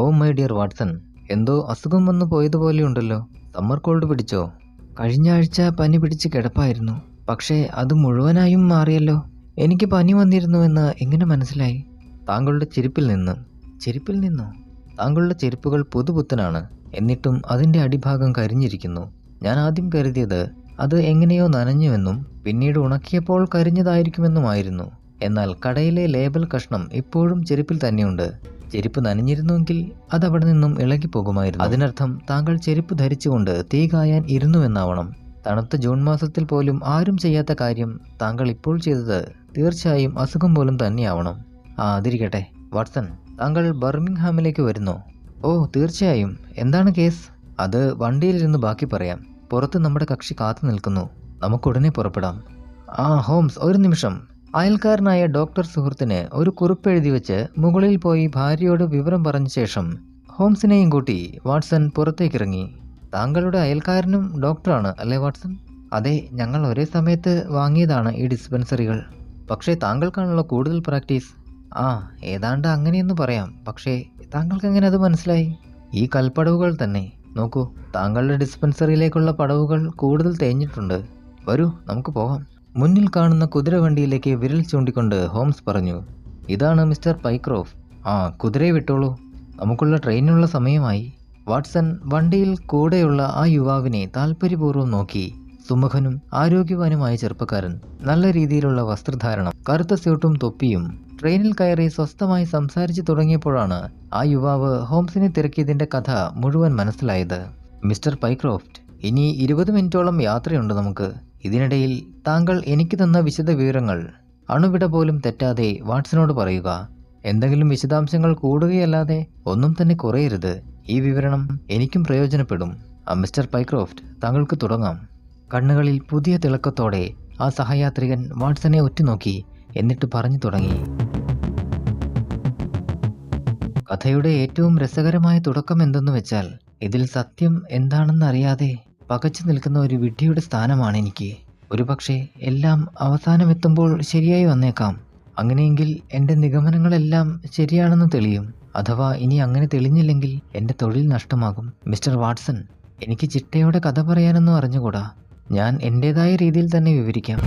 Oh my dear Watson, എന്തോ അസുഖം വന്നു പോയതുപോലെയുണ്ടല്ലോ. സമ്മർ കോൾഡ് പിടിച്ചോ? കഴിഞ്ഞ ആഴ്ച പനി പിടിച്ച് കിടപ്പായിരുന്നു. പക്ഷേ അത് മുഴുവനായും മാറിയല്ലോ. എനിക്ക് പനി വന്നിരുന്നുവെന്ന് എങ്ങനെ മനസ്സിലായി? താങ്കളുടെ ചെരുപ്പിൽ നിന്നോ? താങ്കളുടെ ചെരുപ്പുകൾ പുതുപുത്തനാണ്. എന്നിട്ടും അതിൻ്റെ അടിഭാഗം കരിഞ്ഞിരിക്കുന്നു. ഞാൻ ആദ്യം കരുതിയത് അത് എങ്ങനെയോ നനഞ്ഞുവെന്നും പിന്നീട് ഉണക്കിയപ്പോൾ കരിഞ്ഞതായിരിക്കുമെന്നുമായിരുന്നു. എന്നാൽ കടയിലെ ലേബൽ കഷ്ണം ഇപ്പോഴും ചെരുപ്പിൽ തന്നെയുണ്ട്. ചെരുപ്പ് നനഞ്ഞിരുന്നുവെങ്കിൽ അതവിടെ നിന്നും ഇളകിപ്പോകുമായിരുന്നു. അതിനർത്ഥം താങ്കൾ ചെരുപ്പ് ധരിച്ചുകൊണ്ട് തീ കായാൻ ഇരുന്നുവെന്നാവണം. തണുത്ത ജൂൺ മാസത്തിൽ പോലും ആരും ചെയ്യാത്ത കാര്യം താങ്കൾ ഇപ്പോൾ ചെയ്തത് തീർച്ചയായും അസുഖം പോലും തന്നെയാവണം. അതിരിക്കട്ടെ വാട്സൺ, താങ്കൾ ബർമിംഗ്ഹാമിലേക്ക് വരുന്നോ? ഓ തീർച്ചയായും. എന്താണ് കേസ്? അത് വണ്ടിയിലിരുന്ന് ബാക്കി പറയാം. പുറത്ത് നമ്മുടെ കക്ഷി കാത്തു നിൽക്കുന്നു. നമുക്കുടനെ പുറപ്പെടാം. ഹോംസ്, ഒരു നിമിഷം. അയൽക്കാരനായ ഡോക്ടർ സുഹൃത്തിന് ഒരു കുറിപ്പെഴുതി വെച്ച് മുകളിൽ പോയി ഭാര്യയോട് വിവരം പറഞ്ഞ ശേഷം ഹോംസിനെയും കൂട്ടി വാട്സൺ പുറത്തേക്കിറങ്ങി. താങ്കളുടെ അയൽക്കാരനും ഡോക്ടറാണ് അല്ലേ വാട്സൺ? അതെ, ഞങ്ങൾ ഒരേ സമയത്ത് വാങ്ങിയതാണ് ഈ ഡിസ്പെൻസറികൾ. പക്ഷേ താങ്കൾക്കാണല്ലോ കൂടുതൽ പ്രാക്ടീസ്. ഏതാണ്ട് അങ്ങനെയെന്ന് പറയാം. പക്ഷേ താങ്കൾക്ക് എങ്ങനെ അത് മനസ്സിലായി? ഈ കൽപ്പടവുകൾ തന്നെ. നോക്കൂ, താങ്കളുടെ ഡിസ്പെൻസറിയിലേക്കുള്ള പടവുകൾ കൂടുതൽ തേഞ്ഞിട്ടുണ്ട്. വരൂ, നമുക്ക് പോകാം. മുന്നിൽ കാണുന്ന കുതിരവണ്ടിയിലേക്ക് വിരൽ ചൂണ്ടിക്കൊണ്ട് ഹോംസ് പറഞ്ഞു. ഇതാണ് മിസ്റ്റർ പൈക്രോഫ്. കുതിരയെ വിട്ടോളൂ, നമുക്കുള്ള ട്രെയിനിനുള്ള സമയമായി. വാട്സൺ വണ്ടിയിൽ കൂടെയുള്ള ആ യുവാവിനെ താൽപ്പര്യപൂർവ്വം നോക്കി. സുമുഖനും ആരോഗ്യവാനുമായ ചെറുപ്പക്കാരൻ, നല്ല രീതിയിലുള്ള വസ്ത്രധാരണം, കറുത്ത സ്യൂട്ടും തൊപ്പിയും. ട്രെയിനിൽ കയറി സ്വസ്ഥമായി സംസാരിച്ചു തുടങ്ങിയപ്പോഴാണ് ആ യുവാവ് ഹോംസിനെ തിരക്കിയതിൻ്റെ കഥ മുഴുവൻ മനസ്സിലായത്. മിസ്റ്റർ പൈക്രോഫ്റ്റ്, ഇനി 20 മിനിറ്റോളം യാത്രയുണ്ട് നമുക്ക്. ഇതിനിടയിൽ താങ്കൾ എനിക്ക് തന്ന വിശദ വിവരങ്ങൾ അണുവിട പോലും തെറ്റാതെ വാട്സനോട് പറയുക. എന്തെങ്കിലും വിശദാംശങ്ങൾ കൂടുകയല്ലാതെ ഒന്നും തന്നെ കുറയരുത്. ഈ വിവരണം എനിക്കും പ്രയോജനപ്പെടും. മിസ്റ്റർ പൈക്രോഫ്റ്റ്, താങ്കൾക്ക് തുടങ്ങാം. കണ്ണുകളിൽ പുതിയ തിളക്കത്തോടെ ആ സഹയാത്രികൻ വാട്സനെ ഉറ്റുനോക്കി. എന്നിട്ട് പറഞ്ഞു തുടങ്ങി. കഥയുടെ ഏറ്റവും രസകരമായ തുടക്കം എന്തെന്ന് വെച്ചാൽ, ഇതിൽ സത്യം എന്താണെന്നറിയാതെ പകച്ചു നിൽക്കുന്ന ഒരു വിഡ്ഢിയുടെ സ്ഥാനമാണ് എനിക്ക്. ഒരുപക്ഷെ എല്ലാം അവസാനമെത്തുമ്പോൾ ശരിയായി വന്നേക്കാം. അങ്ങനെയെങ്കിൽ എൻ്റെ നിഗമനങ്ങളെല്ലാം ശരിയാണെന്ന് തെളിയും. അഥവാ ഇനി അങ്ങനെ തെളിഞ്ഞില്ലെങ്കിൽ എൻ്റെ തൊഴിൽ നഷ്ടമാകും. മിസ്റ്റർ വാട്സൺ, എനിക്ക് ചിട്ടയോടെ കഥ പറയാനൊന്നും അറിഞ്ഞുകൂടാ. ഞാൻ എൻ്റേതായ രീതിയിൽ തന്നെ വിവരിക്കാം.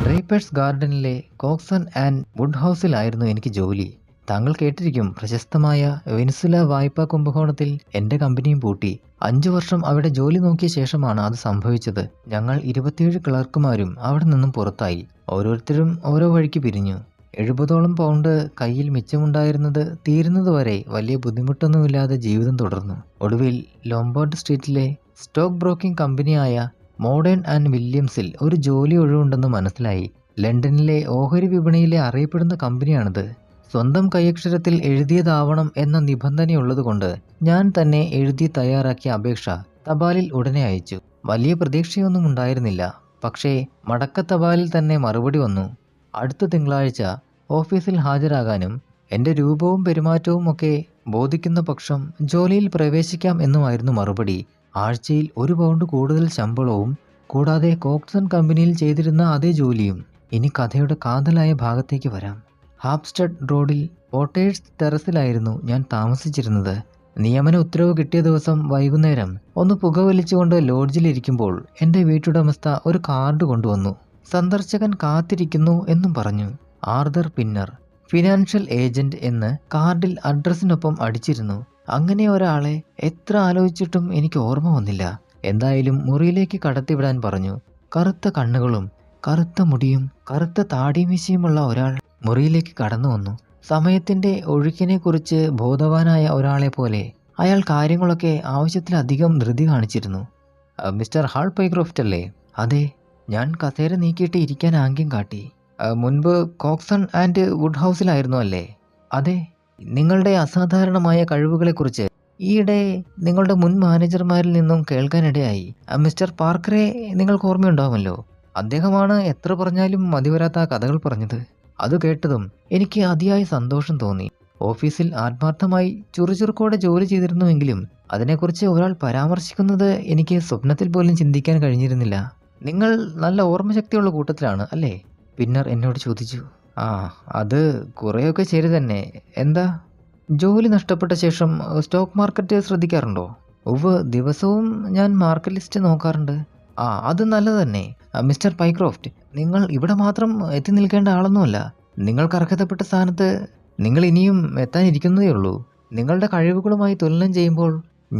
ഡ്രേപ്പേഴ്സ് ഗാർഡനിലെ കോക്സൺ ആൻഡ് വുഡ് ഹൗസിലായിരുന്നു എനിക്ക് ജോലി. താങ്കൾ കേട്ടിരിക്കും, പ്രശസ്തമായ വെനിസുല വായ്പാ കുംഭകോണത്തിൽ എൻ്റെ കമ്പനിയും പൂട്ടി. 5 വർഷം അവിടെ ജോലി നോക്കിയ ശേഷമാണ് അത് സംഭവിച്ചത്. ഞങ്ങൾ 27 ക്ലർക്കുമാരും അവിടെ നിന്നും പുറത്തായി. ഓരോരുത്തരും ഓരോ വഴിക്ക് പിരിഞ്ഞു. 70ഓളം പൗണ്ട് കയ്യിൽ മിച്ചമുണ്ടായിരുന്നത് തീരുന്നതുവരെ വലിയ ബുദ്ധിമുട്ടൊന്നുമില്ലാതെ ജീവിതം തുടർന്നു. ഒടുവിൽ ലോംബാർഡ് സ്ട്രീറ്റിലെ സ്റ്റോക്ക് ബ്രോക്കിംഗ് കമ്പനിയായ മോഡേൺ ആൻഡ് വില്യംസിൽ ഒരു ജോലി ഒഴിവുണ്ടെന്ന് മനസ്സിലായി. ലണ്ടനിലെ ഓഹരി വിപണിയിലെ അറിയപ്പെടുന്ന കമ്പനിയാണിത്. സ്വന്തം കൈയക്ഷരത്തിൽ എഴുതിയതാവണം എന്ന നിബന്ധനയുള്ളതുകൊണ്ട് ഞാൻ തന്നെ എഴുതി തയ്യാറാക്കിയ അപേക്ഷ തപാലിൽ ഉടനെ അയച്ചു. വലിയ പ്രതീക്ഷയൊന്നും ഉണ്ടായിരുന്നില്ല. പക്ഷേ മടക്ക തപാലിൽ തന്നെ മറുപടി വന്നു. അടുത്ത തിങ്കളാഴ്ച ഓഫീസിൽ ഹാജരാകാനും എൻ്റെ രൂപവും പെരുമാറ്റവും ഒക്കെ ബോധിക്കുന്ന പക്ഷം ജോലിയിൽ പ്രവേശിക്കാം എന്നുമായിരുന്നു മറുപടി. ആഴ്ചയിൽ 1 പൗണ്ട് കൂടുതൽ ശമ്പളവും കൂടാതെ കോക്സൺ കമ്പനിയിൽ ചെയ്തിരുന്ന അതേ ജോലിയും. ഇനി കഥയുടെ കാതലായ ഭാഗത്തേക്ക് വരാം. ഹാപ്സ്റ്റഡ് റോഡിൽ പോട്ടേഴ്സ് ടെറസിലായിരുന്നു ഞാൻ താമസിച്ചിരുന്നത്. നിയമന ഉത്തരവ് കിട്ടിയ ദിവസം വൈകുന്നേരം ഒന്ന് പുകവലിച്ചുകൊണ്ട് ലോഡ്ജിലിരിക്കുമ്പോൾ എൻ്റെ വീട്ടുടമസ്ഥ ഒരു കാർഡ് കൊണ്ടുവന്നു. സന്ദർശകൻ കാത്തിരിക്കുന്നു എന്നും പറഞ്ഞു. ആർതർ പിന്നർ, ഫിനാൻഷ്യൽ ഏജന്റ് എന്ന് കാർഡിൽ അഡ്രസ്സിനൊപ്പം അടിച്ചിരുന്നു. അങ്ങനെ ഒരാളെ എത്ര ആലോചിച്ചിട്ടും എനിക്ക് ഓർമ്മ വന്നില്ല. എന്തായാലും മുറിയിലേക്ക് കടത്തിവിടാൻ പറഞ്ഞു. കറുത്ത കണ്ണുകളും കറുത്ത മുടിയും കറുത്ത താടിമീശയുമുള്ള ഒരാൾ മുറിയിലേക്ക് കടന്നു വന്നു. സമയത്തിൻ്റെ ഒഴുക്കിനെക്കുറിച്ച് ബോധവാനായ ഒരാളെ പോലെ അയാൾ കാര്യങ്ങളൊക്കെ ആവശ്യത്തിലധികം ധൃതി കാണിച്ചിരുന്നു. മിസ്റ്റർ ഹാൾ പൈക്രോഫ്റ്റ് അല്ലേ? അതെ. ഞാൻ കസേര നീക്കിയിട്ട് ഇരിക്കാൻ ആംഗ്യം കാട്ടി. മുൻപ് കോക്സൺ ആൻഡ് വുഡ് ഹൗസിലായിരുന്നു അല്ലേ? അതെ. നിങ്ങളുടെ അസാധാരണമായ കഴിവുകളെക്കുറിച്ച് ഈയിടെ നിങ്ങളുടെ മുൻ മാനേജർമാരിൽ നിന്നും കേൾക്കാനിടയായി. മിസ്റ്റർ പാർക്കറെ നിങ്ങൾക്ക് ഓർമ്മയുണ്ടാവുമല്ലോ. അദ്ദേഹമാണ് എത്ര പറഞ്ഞാലും മതിവരാത്ത കഥകൾ പറഞ്ഞത്. അത് കേട്ടതും എനിക്ക് അതിയായ സന്തോഷം തോന്നി. ഓഫീസിൽ ആത്മാർത്ഥമായി ചുറുചുറുക്കോടെ ജോലി ചെയ്തിരുന്നുവെങ്കിലും അതിനെക്കുറിച്ച് ഒരാൾ പരാമർശിക്കുന്നത് എനിക്ക് സ്വപ്നത്തിൽ പോലും ചിന്തിക്കാൻ കഴിഞ്ഞിരുന്നില്ല. നിങ്ങൾ നല്ല ഓർമ്മശക്തിയുള്ള കൂട്ടത്തിലാണ് അല്ലേ? പിന്നർ എന്നോട് ചോദിച്ചു. ആ, അത് കുറെയൊക്കെ ശരി തന്നെ. എന്താ? ജോലി നഷ്ടപ്പെട്ട ശേഷം സ്റ്റോക്ക് മാർക്കറ്റ് ശ്രദ്ധിക്കാറുണ്ടോ? ഉവ്വ്, ദിവസവും ഞാൻ മാർക്കറ്റ് ലിസ്റ്റ് നോക്കാറുണ്ട്. ആ, അത് നല്ലത് തന്നെ. മിസ്റ്റർ പൈക്രോഫ്റ്റ്, നിങ്ങൾ ഇവിടെ മാത്രം എത്തി നിൽക്കേണ്ട ആളൊന്നുമല്ല. നിങ്ങൾക്ക് അർഹതപ്പെട്ട സ്ഥാനത്ത് നിങ്ങൾ ഇനിയും എത്താനിരിക്കുന്നതേ ഉള്ളൂ. നിങ്ങളുടെ കഴിവുകളുമായി തുലനം ചെയ്യുമ്പോൾ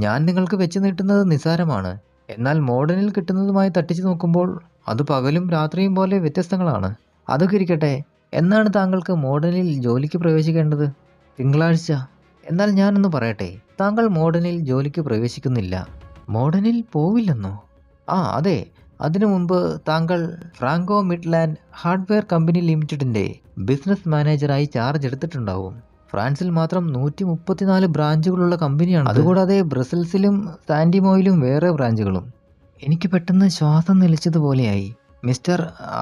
ഞാൻ നിങ്ങൾക്ക് വെച്ച് നീട്ടുന്നത് നിസ്സാരമാണ്. എന്നാൽ മോഡേണിൽ കിട്ടുന്നതുമായി തട്ടിച്ചു നോക്കുമ്പോൾ അത് പകലും രാത്രിയും പോലെ വ്യത്യസ്തങ്ങളാണ്. അതൊക്കെ ഇരിക്കട്ടെ, എന്നാണ് താങ്കൾക്ക് മോഡേണിൽ ജോലിക്ക് പ്രവേശിക്കേണ്ടത്? തിങ്കളാഴ്ച. എന്നാൽ ഞാനൊന്ന് പറയട്ടെ, താങ്കൾ മോഡേണിൽ ജോലിക്ക് പ്രവേശിക്കുന്നില്ല. മോഡേണിൽ പോവില്ലെന്നോ? ആ, അതെ. അതിനു മുമ്പ് താങ്കൾ ഫ്രാങ്കോ മിഡ്ലാൻഡ് ഹാർഡ്വെയർ കമ്പനി ലിമിറ്റഡിന്റെ ബിസിനസ് മാനേജറായി ചാർജ് എടുത്തിട്ടുണ്ടാവും. ഫ്രാൻസിൽ മാത്രം 134 ബ്രാഞ്ചുകളുള്ള കമ്പനിയാണ്. അതുകൂടാതെ ബ്രസൽസിലും സാന്റിമോയിലും വേറെ ബ്രാഞ്ചുകളും. എനിക്ക് പെട്ടെന്ന് ശ്വാസം നിലച്ചതുപോലെയായി. മിസ്റ്റർ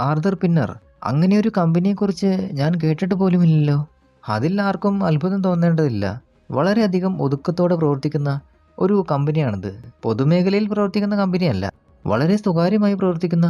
ആർതർ പിന്നർ, അങ്ങനെയൊരു കമ്പനിയെക്കുറിച്ച് ഞാൻ കേട്ടിട്ട് പോലുമില്ലല്ലോ. അതിൽ ആർക്കും അത്ഭുതം തോന്നേണ്ടതില്ല. വളരെയധികം ഒതുക്കത്തോടെ പ്രവർത്തിക്കുന്ന ഒരു കമ്പനിയാണിത്. പൊതുമേഖലയിൽ പ്രവർത്തിക്കുന്ന കമ്പനിയല്ല. വളരെ സ്വകാര്യമായി പ്രവർത്തിക്കുന്ന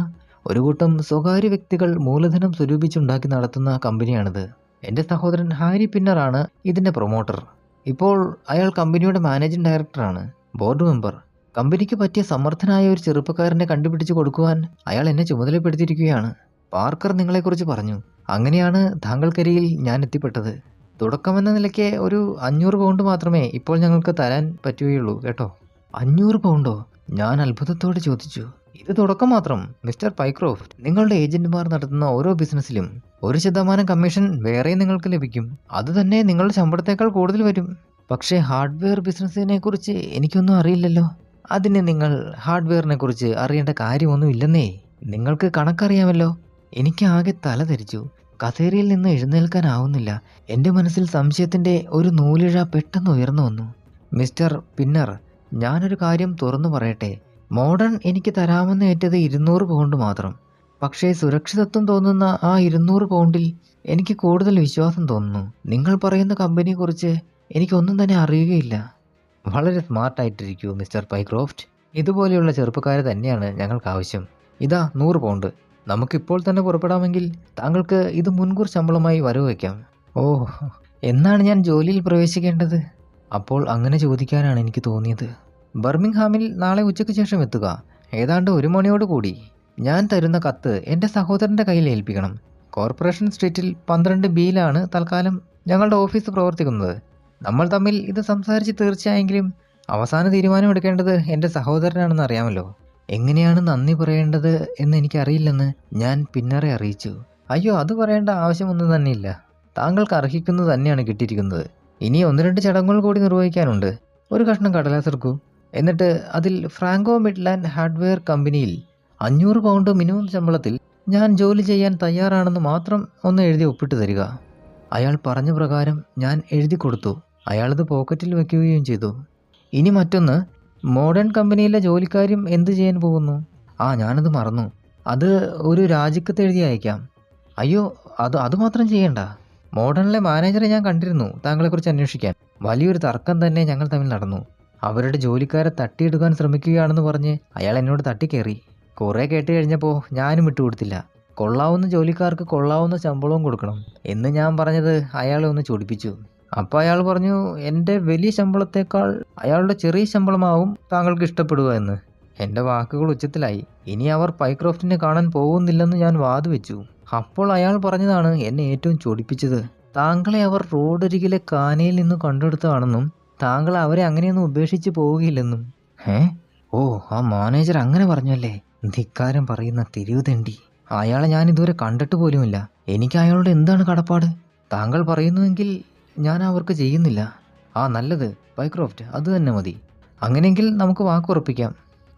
ഒരു കൂട്ടം സ്വകാര്യ വ്യക്തികൾ മൂലധനം സ്വരൂപിച്ചുണ്ടാക്കി നടത്തുന്ന കമ്പനിയാണിത്. എൻ്റെ സഹോദരൻ ഹാരി പിന്നറാണ് ഇതിൻ്റെ പ്രൊമോട്ടർ. ഇപ്പോൾ അയാൾ കമ്പനിയുടെ മാനേജിംഗ് ഡയറക്ടറാണ്, ബോർഡ് മെമ്പർ. കമ്പനിക്ക് പറ്റിയ സമർത്ഥനായ ഒരു ചെറുപ്പക്കാരനെ കണ്ടുപിടിച്ചു കൊടുക്കുവാൻ അയാൾ എന്നെ ചുമതലപ്പെടുത്തിയിരിക്കുകയാണ്. പാർക്കർ നിങ്ങളെക്കുറിച്ച് പറഞ്ഞു. അങ്ങനെയാണ് താങ്കൾക്കരികിൽ ഞാൻ എത്തിപ്പെട്ടത്. തുടക്കമെന്ന നിലയ്ക്ക് ഒരു 500 പൗണ്ട് മാത്രമേ ഇപ്പോൾ ഞങ്ങൾക്ക് തരാൻ പറ്റുകയുള്ളൂ കേട്ടോ. 500 പൗണ്ടോ? ഞാൻ അത്ഭുതത്തോടെ ചോദിച്ചു. ഇത് തുടക്കം മാത്രം മിസ്റ്റർ പൈക്രോഫ്റ്റ്. നിങ്ങളുടെ ഏജന്റുമാർ നടത്തുന്ന ഓരോ ബിസിനസ്സിലും 1% കമ്മീഷൻ വേറെയും നിങ്ങൾക്ക് ലഭിക്കും. അത് തന്നെ നിങ്ങളുടെ ശമ്പളത്തേക്കാൾ കൂടുതൽ വരും. പക്ഷേ ഹാർഡ്വെയർ ബിസിനസ്സിനെ കുറിച്ച് എനിക്കൊന്നും അറിയില്ലല്ലോ. അതിന് നിങ്ങൾ ഹാർഡ്വെയറിനെ കുറിച്ച് അറിയേണ്ട കാര്യമൊന്നുമില്ലെന്നേ. നിങ്ങൾക്ക് കണക്കറിയാമല്ലോ. എനിക്ക് ആകെ തല ധരിച്ചു. കസേരയിൽ നിന്ന് എഴുന്നേൽക്കാനാവുന്നില്ല. എൻ്റെ മനസ്സിൽ സംശയത്തിൻ്റെ ഒരു നൂലിഴ പെട്ടെന്ന് ഉയർന്നു വന്നു. മിസ്റ്റർ പിന്നർ, ഞാനൊരു കാര്യം തുറന്നു പറയട്ടെ. മോഡേൺ എനിക്ക് തരാമെന്ന് ഏറ്റത് 200 പൗണ്ട് മാത്രം. പക്ഷേ സുരക്ഷിതത്വം തോന്നുന്ന ആ 200 പൗണ്ടിൽ എനിക്ക് കൂടുതൽ വിശ്വാസം തോന്നുന്നു. നിങ്ങൾ പറയുന്ന കമ്പനിയെക്കുറിച്ച് എനിക്കൊന്നും തന്നെ അറിയുകയില്ല. വളരെ സ്മാർട്ടായിട്ടിരിക്കൂ മിസ്റ്റർ പൈക്രോഫ്റ്റ്. ഇതുപോലെയുള്ള ചെറുപ്പക്കാരെ തന്നെയാണ് ഞങ്ങൾക്ക് ആവശ്യം. ഇതാ 100 പൗണ്ട്. നമുക്കിപ്പോൾ തന്നെ പുറപ്പെടാമെങ്കിൽ താങ്കൾക്ക് ഇത് മുൻകൂർ ശമ്പളമായി വരവ് വയ്ക്കാം. ഓ, എന്നാണ് ഞാൻ ജോലിയിൽ പ്രവേശിക്കേണ്ടത്? അപ്പോൾ അങ്ങനെ ചോദിക്കാനാണ് എനിക്ക് തോന്നിയത്. ബർമിംഗ്ഹാമിൽ നാളെ ഉച്ചയ്ക്ക് ശേഷം എത്തുക. ഏതാണ്ട് 1 മണിയോട് കൂടി. ഞാൻ തരുന്ന കത്ത് എൻ്റെ സഹോദരൻ്റെ കയ്യിൽ ഏൽപ്പിക്കണം. കോർപ്പറേഷൻ സ്ട്രീറ്റിൽ 12 ബിയിലാണ് തൽക്കാലം ഞങ്ങളുടെ ഓഫീസ് പ്രവർത്തിക്കുന്നത്. നമ്മൾ തമ്മിൽ ഇത് സംസാരിച്ച് തീർച്ചയായെങ്കിലും അവസാന തീരുമാനം എടുക്കേണ്ടത് എൻ്റെ സഹോദരനാണെന്ന് അറിയാമല്ലോ. എങ്ങനെയാണ് നന്ദി പറയേണ്ടത് എന്ന് എനിക്കറിയില്ലെന്ന് ഞാൻ പിന്നറെ അറിയിച്ചു. അയ്യോ, അത് പറയേണ്ട ആവശ്യമൊന്നും തന്നെയില്ല. താങ്കൾക്ക് അർഹിക്കുന്നത് തന്നെയാണ് കിട്ടിയിരിക്കുന്നത്. ഇനി 1-2 ചടങ്ങുകൾ കൂടി നിർവഹിക്കാനുണ്ട്. ഒരു കഷ്ണം കടലാസെടുക്കൂ. എന്നിട്ട് അതിൽ ഫ്രാങ്കോ മിഡ്ലാൻഡ് ഹാർഡ്വെയർ കമ്പനിയിൽ 500 പൗണ്ട് മിനിമം ശമ്പളത്തിൽ ഞാൻ ജോലി ചെയ്യാൻ തയ്യാറാണെന്ന് മാത്രം ഒന്ന് എഴുതി ഒപ്പിട്ട് തരിക. അയാൾ പറഞ്ഞ പ്രകാരം ഞാൻ എഴുതി കൊടുത്തു. അയാളത് പോക്കറ്റിൽ വയ്ക്കുകയും ചെയ്തു. ഇനി മറ്റൊന്ന്, മോഡേൺ കമ്പനിയിലെ ജോലിക്കാരും എന്ത് ചെയ്യാൻ പോകുന്നു? ആ, ഞാനത് മറന്നു. അത് ഒരു രാജിക്കത്ത് എഴുതി അയക്കാം. അയ്യോ, അതുമാത്രം ചെയ്യണ്ട. മോഡേണിലെ മാനേജറെ ഞാൻ കണ്ടിരുന്നു താങ്കളെക്കുറിച്ച് അന്വേഷിക്കാൻ. വലിയൊരു തർക്കം തന്നെ ഞങ്ങൾ തമ്മിൽ നടന്നു. അവരുടെ ജോലിക്കാരെ തട്ടിയെടുക്കാൻ ശ്രമിക്കുകയാണെന്ന് പറഞ്ഞ് അയാൾ എന്നോട് തട്ടിക്കയറി. കുറേ കേട്ട് കഴിഞ്ഞപ്പോൾ ഞാനും വിട്ടുകൊടുത്തില്ല. കൊള്ളാവുന്ന ജോലിക്കാർക്ക് കൊള്ളാവുന്ന ശമ്പളവും കൊടുക്കണം എന്ന് ഞാൻ പറഞ്ഞത് അയാളെ ഒന്ന് ചൊടിപ്പിച്ചു. അപ്പോൾ അയാൾ പറഞ്ഞു, എൻ്റെ വലിയ ശമ്പളത്തേക്കാൾ അയാളുടെ ചെറിയ ശമ്പളമാവും താങ്കൾക്ക് ഇഷ്ടപ്പെടുക എന്ന്. എൻ്റെ വാക്കുകൾ ഉച്ചത്തിലായി. ഇനി അവർ പൈക്രോഫ്റ്റിനെ കാണാൻ പോകുന്നില്ലെന്ന് ഞാൻ വാതുവെച്ചു. അപ്പോൾ അയാൾ പറഞ്ഞതാണ് എന്നെ ഏറ്റവും ചൊടിപ്പിച്ചത്. താങ്കളെ അവർ റോഡരികിലെ കാനയിൽ നിന്ന് കണ്ടെടുത്തതാണെന്നും താങ്കൾ അവരെ അങ്ങനെയൊന്നും ഉപേക്ഷിച്ച് പോവുകയില്ലെന്നും. ഓ, ആ മാനേജർ അങ്ങനെ പറഞ്ഞല്ലേ? ധിക്കാരം പറയുന്ന തിരിവുതെണ്ടി. അയാളെ ഞാൻ ഇതുവരെ കണ്ടിട്ട് പോലുമില്ല. എനിക്ക് അയാളോട് എന്താണ് കടപ്പാട്? താങ്കൾ പറയുന്നുവെങ്കിൽ ഞാൻ അവർക്ക് ചെയ്യുന്നില്ല. ആ, നല്ലത് പൈക്രോഫ്റ്റ്, അത് തന്നെ മതി. അങ്ങനെയെങ്കിൽ നമുക്ക് വാക്കുറപ്പിക്കാം.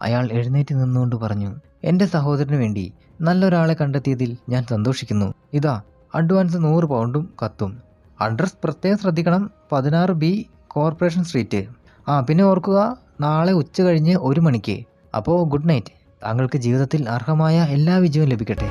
അയാൾ എഴുന്നേറ്റ് നിന്നുകൊണ്ട് പറഞ്ഞു. എൻ്റെ സഹോദരന് വേണ്ടി നല്ലൊരാളെ കണ്ടെത്തിയതിൽ ഞാൻ സന്തോഷിക്കുന്നു. ഇതാ അഡ്വാൻസ് 100 പൗണ്ടും കത്തും. അഡ്രസ് പ്രത്യേകം ശ്രദ്ധിക്കണം, 16 ബി കോർപ്പറേഷൻ സ്ട്രീറ്റ്. ആ, പിന്നെ ഓർക്കുക, നാളെ ഉച്ച കഴിഞ്ഞ് 1 മണിക്ക്. അപ്പോൾ ഗുഡ് നൈറ്റ്. താങ്കൾക്ക് ജീവിതത്തിൽ അർഹമായ എല്ലാ വിജയവും ലഭിക്കട്ടെ.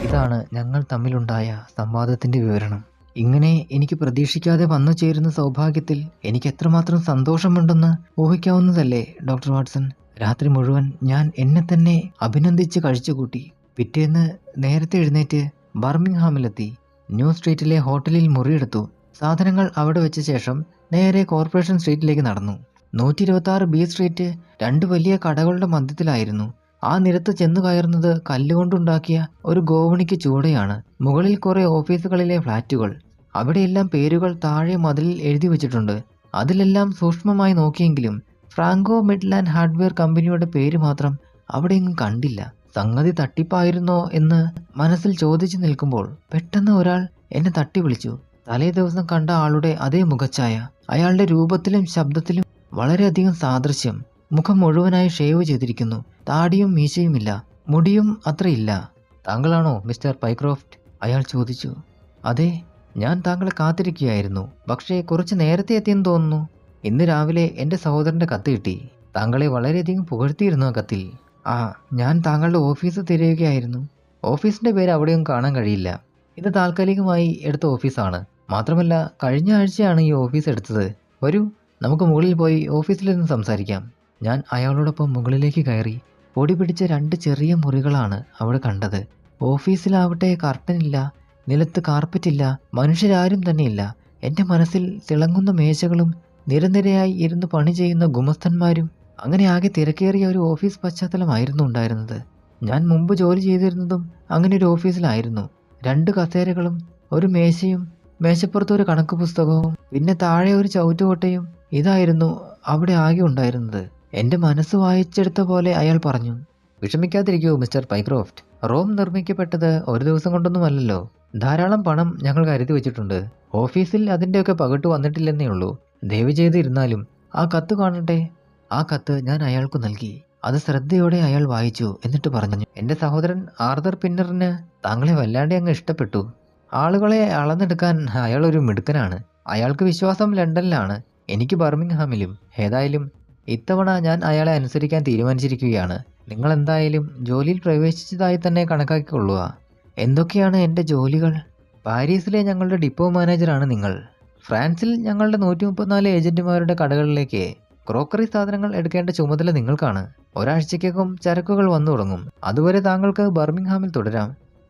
ഇതാണ് ഞങ്ങൾ തമ്മിലുണ്ടായ സംവാദത്തിൻ്റെ വിവരണം. ഇങ്ങനെ എനിക്ക് പ്രതീക്ഷിക്കാതെ വന്നു ചേരുന്ന സൗഭാഗ്യത്തിൽ എനിക്ക് എത്രമാത്രം സന്തോഷമുണ്ടെന്ന് ഊഹിക്കാവുന്നതല്ലേ ഡോക്ടർ വാട്സൺ. രാത്രി മുഴുവൻ ഞാൻ എന്നെ തന്നെ അഭിനന്ദിച്ച് കഴിച്ചുകൂട്ടി. പിറ്റേന്ന് നേരത്തെ എഴുന്നേറ്റ് ബർമിംഗ്ഹാമിലെത്തി. ന്യൂ സ്ട്രീറ്റിലെ ഹോട്ടലിൽ മുറിയെടുത്തു. സാധനങ്ങൾ അവിടെ വെച്ച ശേഷം നേരെ കോർപ്പറേഷൻ സ്ട്രീറ്റിലേക്ക് നടന്നു. 126 ബി സ്ട്രീറ്റ് 2 വലിയ കടകളുടെ മധ്യത്തിലായിരുന്നു. ആ നിരത്ത് ചെന്നു കയറുന്നത് കല്ലുകൊണ്ടുണ്ടാക്കിയ ഒരു ഗോവണിക്ക് ചൂടെയാണ്. മുകളിൽ കുറെ ഓഫീസുകളിലെ ഫ്ലാറ്റുകൾ. അവിടെയെല്ലാം പേരുകൾ താഴെ മതിലിൽ എഴുതി വെച്ചിട്ടുണ്ട്. അതിലെല്ലാം സൂക്ഷ്മമായി നോക്കിയെങ്കിലും ഫ്രാങ്കോ മിഡ്ലാൻഡ് ഹാർഡ്വെയർ കമ്പനിയുടെ പേര് മാത്രം അവിടെയെങ്ങും കണ്ടില്ല. സംഗതി തട്ടിപ്പായിരുന്നോ എന്ന് മനസ്സിൽ ചോദിച്ചു നിൽക്കുമ്പോൾ പെട്ടെന്ന് ഒരാൾ എന്നെ തട്ടി വിളിച്ചു. തലേ ദിവസം കണ്ട ആളുടെ അതേ മുഖച്ഛായ. അയാളുടെ രൂപത്തിലും ശബ്ദത്തിലും വളരെയധികം സാദൃശ്യം. മുഖം മുഴുവനായി ഷേവ് ചെയ്തിരിക്കുന്നു. താടിയും മീശയുമില്ല. മുടിയും അത്രയില്ല. താങ്കളാണോ മിസ്റ്റർ പൈക്രോഫ്റ്റ്? അയാൾ ചോദിച്ചു. അതെ, ഞാൻ താങ്കളെ കാത്തിരിക്കുകയായിരുന്നു. പക്ഷേ കുറച്ച് നേരത്തെ എത്തിയെന്ന് തോന്നുന്നു. ഇന്ന് രാവിലെ എൻ്റെ സഹോദരൻ്റെ കത്ത് കിട്ടി. താങ്കളെ വളരെയധികം പുകഴ്ത്തിയിരുന്നു ആ കത്തിൽ. ഞാൻ താങ്കളുടെ ഓഫീസ് തിരയുകയായിരുന്നു. ഓഫീസിൻ്റെ പേര് അവിടെയും കാണാൻ കഴിയില്ല. ഇത് താൽക്കാലികമായി എടുത്ത ഓഫീസാണ്. മാത്രമല്ല കഴിഞ്ഞ ആഴ്ചയാണ് ഈ ഓഫീസ് എടുത്തത്. വരൂ, നമുക്ക് മുകളിൽ പോയി ഓഫീസിലിരുന്ന് സംസാരിക്കാം. ഞാൻ അയാളോടൊപ്പം മുകളിലേക്ക് കയറി. പൊടി പിടിച്ച 2 ചെറിയ മുറികളാണ് അവിടെ കണ്ടത്. ഓഫീസിലാവട്ടെ കർട്ടനില്ല, നിലത്ത് കാർപ്പറ്റില്ല, മനുഷ്യരാരും തന്നെയില്ല. എൻ്റെ മനസ്സിൽ തിളങ്ങുന്ന മേശകളും നിരനിരയായി ഇരുന്ന് പണി ചെയ്യുന്ന ഗുമസ്തന്മാരും. അങ്ങനെ ആകെ തിരക്കേറിയ ഒരു ഓഫീസ് പശ്ചാത്തലമായിരുന്നു ഉണ്ടായിരുന്നത്. ഞാൻ മുമ്പ് ജോലി ചെയ്തിരുന്നതും അങ്ങനെ ഒരു ഓഫീസിലായിരുന്നു. 2 കസേരകളും ഒരു മേശയും മേശപ്പുറത്ത് ഒരു കണക്ക് പുസ്തകവും പിന്നെ താഴെ ഒരു ചവിറ്റുകൊട്ടയും. ഇതായിരുന്നു അവിടെ ആകെ ഉണ്ടായിരുന്നത്. എൻ്റെ മനസ്സ് വായിച്ചെടുത്ത പോലെ അയാൾ പറഞ്ഞു. വിഷമിക്കാതിരിക്കൂ മിസ്റ്റർ പൈക്രോഫ്റ്റ്. റോം നിർമ്മിക്കപ്പെട്ടത് ഒരു ദിവസം കൊണ്ടൊന്നുമല്ലല്ലോ. ധാരാളം പണം ഞങ്ങൾ കരുതി വെച്ചിട്ടുണ്ട്. ഓഫീസിൽ അതിൻ്റെയൊക്കെ പകിട്ട് വന്നിട്ടില്ലെന്നേ ഉള്ളൂ. ദയവ് ചെയ്ത് ഇരുന്നാലും ആ കത്ത് കാണട്ടെ. ആ കത്ത് ഞാൻ അയാൾക്ക് നൽകി. അത് ശ്രദ്ധയോടെ അയാൾ വായിച്ചു. എന്നിട്ട് പറഞ്ഞു, എൻ്റെ സഹോദരൻ ആർതർ പിന്നറിന് താങ്കളെ വല്ലാതെ അങ്ങ് ഇഷ്ടപ്പെട്ടു. ആളുകളെ അളന്നെടുക്കാൻ അയാൾ ഒരു മിടുക്കനാണ്. അയാൾക്ക് വിശ്വാസം ലണ്ടനിലാണ്, എനിക്ക് ബർമിംഗ്ഹാമിലും. ഏതായാലും ഇത്തവണ ഞാൻ അയാളെ അനുസരിക്കാൻ തീരുമാനിച്ചിരിക്കുകയാണ്. നിങ്ങൾ എന്തായാലും ജോലിയിൽ പ്രവേശിച്ചതായി തന്നെ കണക്കാക്കിക്കൊള്ളുക. എന്തൊക്കെയാണ് എൻ്റെ ജോലികൾ? പാരീസിലെ ഞങ്ങളുടെ ഡിപ്പോ മാനേജറാണ് നിങ്ങൾ. ഫ്രാൻസിൽ ഞങ്ങളുടെ 134 ഏജന്റുമാരുടെ കടകളിലേക്ക് ക്രോക്കറി സാധനങ്ങൾ എടുക്കേണ്ട ചുമതല നിങ്ങൾക്കാണ്. ഒരാഴ്ചയ്ക്കകം ചരക്കുകൾ വന്നു തുടങ്ങും. അതുവരെ താങ്കൾക്ക് ബർമിംഗ്ഹാമിൽ തുടരാം.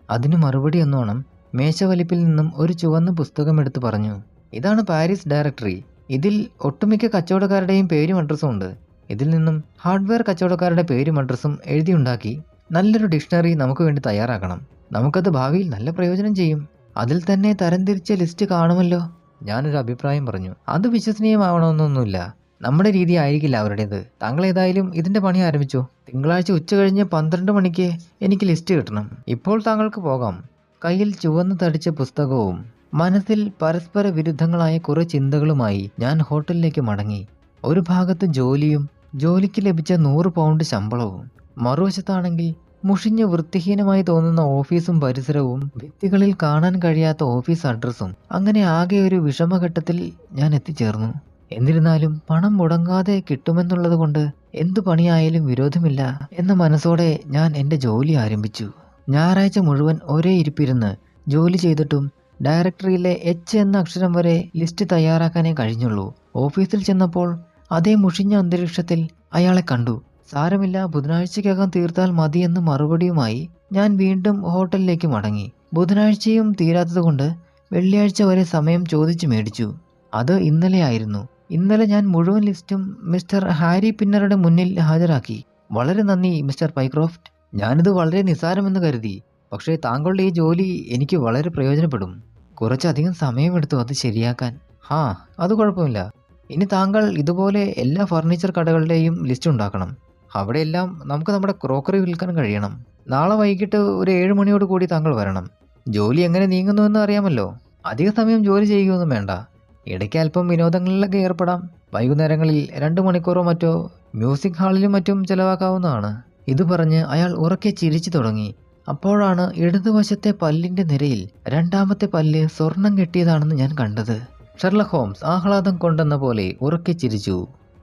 അതിനു മറുപടി എന്നോണം മേശവലിപ്പിൽ നിന്നും ഒരു ചുവന്ന പുസ്തകം എടുത്ത് പറഞ്ഞു, ഇതാണ് പാരീസ് ഡയറക്ടറി. ഇതിൽ ഒട്ടുമിക്ക കച്ചവടക്കാരുടെയും പേരും അഡ്രസ്സും ഉണ്ട്. ഇതിൽ നിന്നും ഹാർഡ്വെയർ കച്ചവടക്കാരുടെ പേരും അഡ്രസ്സും എഴുതിയുണ്ടാക്കി നല്ലൊരു ഡിക്ഷണറി നമുക്ക് വേണ്ടി തയ്യാറാക്കണം. നമുക്കത് ഭാവിയിൽ നല്ല പ്രയോജനം ചെയ്യും. അതിൽ തന്നെ തരംതിരിച്ച ലിസ്റ്റ് കാണുമല്ലോ. ഞാനൊരു അഭിപ്രായം പറഞ്ഞു. അത് വിശ്വസനീയമാവണമെന്നൊന്നുമില്ല. നമ്മുടെ രീതി ആയിരിക്കില്ല അവരുടേത്. താങ്കൾ ഏതായാലും ഇതിൻ്റെ പണി ആരംഭിച്ചു. തിങ്കളാഴ്ച ഉച്ച കഴിഞ്ഞ് 12 മണിക്ക് എനിക്ക് ലിസ്റ്റ് കിട്ടണം. ഇപ്പോൾ താങ്കൾക്ക് പോകാം. കയ്യിൽ ചുവന്നു തടിച്ച പുസ്തകവും മനസ്സിൽ പരസ്പര വിരുദ്ധങ്ങളായ കുറെ ചിന്തകളുമായി ഞാൻ ഹോട്ടലിലേക്ക് മടങ്ങി. ഒരു ഭാഗത്ത് ജോലിയും ജോലിക്ക് ലഭിച്ച 100 പൗണ്ട് ശമ്പളവും, മറുവശത്താണെങ്കിൽ മുഷിഞ്ഞ് വൃത്തിഹീനമായി തോന്നുന്ന ഓഫീസും പരിസരവും, ഭിത്തികളിൽ കാണാൻ കഴിയാത്ത ഓഫീസ് അഡ്രസ്സും. അങ്ങനെ ആകെ ഒരു വിഷമഘട്ടത്തിൽ ഞാൻ എത്തിച്ചേർന്നു. എന്നിരുന്നാലും പണം മുടങ്ങാതെ കിട്ടുമെന്നുള്ളത് കൊണ്ട് എന്തു പണിയായാലും വിരോധമില്ല എന്ന മനസ്സോടെ ഞാൻ എൻ്റെ ജോലി ആരംഭിച്ചു. ഞായറാഴ്ച മുഴുവൻ ഒരേ ഇരിപ്പിരുന്ന് ജോലി ചെയ്തിട്ടും ഡയറക്ടറിയിലെ എച്ച് എന്ന അക്ഷരം വരെ ലിസ്റ്റ് തയ്യാറാക്കാനേ കഴിഞ്ഞുള്ളൂ. ഓഫീസിൽ ചെന്നപ്പോൾ അതേ മുഷിഞ്ഞ അന്തരീക്ഷത്തിൽ അയാളെ കണ്ടു. സാരമില്ല, ബുധനാഴ്ചക്കകം തീർത്താൽ മതിയെന്ന് മറുപടിയുമായി ഞാൻ വീണ്ടും ഹോട്ടലിലേക്ക് മടങ്ങി. ബുധനാഴ്ചയും തീരാത്തതുകൊണ്ട് വെള്ളിയാഴ്ച വരെ സമയം ചോദിച്ചു മേടിച്ചു. അത് ഇന്നലെ ആയിരുന്നു. ഇന്നലെ ഞാൻ മുഴുവൻ ലിസ്റ്റും മിസ്റ്റർ ഹാരി പിന്നറുടെ മുന്നിൽ ഹാജരാക്കി. വളരെ നന്ദി മിസ്റ്റർ പൈക്രോഫ്റ്റ്. ഞാനിത് വളരെ നിസ്സാരമെന്ന് കരുതി. പക്ഷേ താങ്കളുടെ ഈ ജോലി എനിക്ക് വളരെ പ്രയോജനപ്പെടും. കുറച്ചധികം സമയമെടുത്തു അത് ശരിയാക്കാൻ. അത് കുഴപ്പമില്ല. ഇനി താങ്കൾ ഇതുപോലെ എല്ലാ ഫർണിച്ചർ കടകളുടെയും ലിസ്റ്റ് ഉണ്ടാക്കണം. അവിടെയെല്ലാം നമുക്ക് നമ്മുടെ ക്രോക്കറി വിൽക്കാൻ കഴിയണം. നാളെ വൈകിട്ട് ഒരു 7 മണിയോട് കൂടി താങ്കൾ വരണം. ജോലി എങ്ങനെ നീങ്ങുന്നുവെന്ന് അറിയാമല്ലോ. അധിക സമയം ജോലി ചെയ്യുകയൊന്നും വേണ്ട. ഇടയ്ക്ക് അല്പം വിനോദങ്ങളിലൊക്കെ ഏർപ്പെടാം. വൈകുന്നേരങ്ങളിൽ 2 മണിക്കൂറോ മറ്റോ മ്യൂസിക് ഹാളിലും മറ്റും ചെലവാക്കാവുന്നതാണ്. ഇത് പറഞ്ഞ് അയാൾ ഉറക്കെ ചിരിച്ചു തുടങ്ങി. അപ്പോഴാണ് ഇടതുവശത്തെ പല്ലിൻ്റെ നിരയിൽ 2ാമത്തെ പല്ല് സ്വർണം കെട്ടിയതാണെന്ന് ഞാൻ കണ്ടത്. ഷെർലക് ഹോംസ് ആഹ്ലാദം കൊണ്ടെന്ന പോലെ ഉറക്കെ ചിരിച്ചു.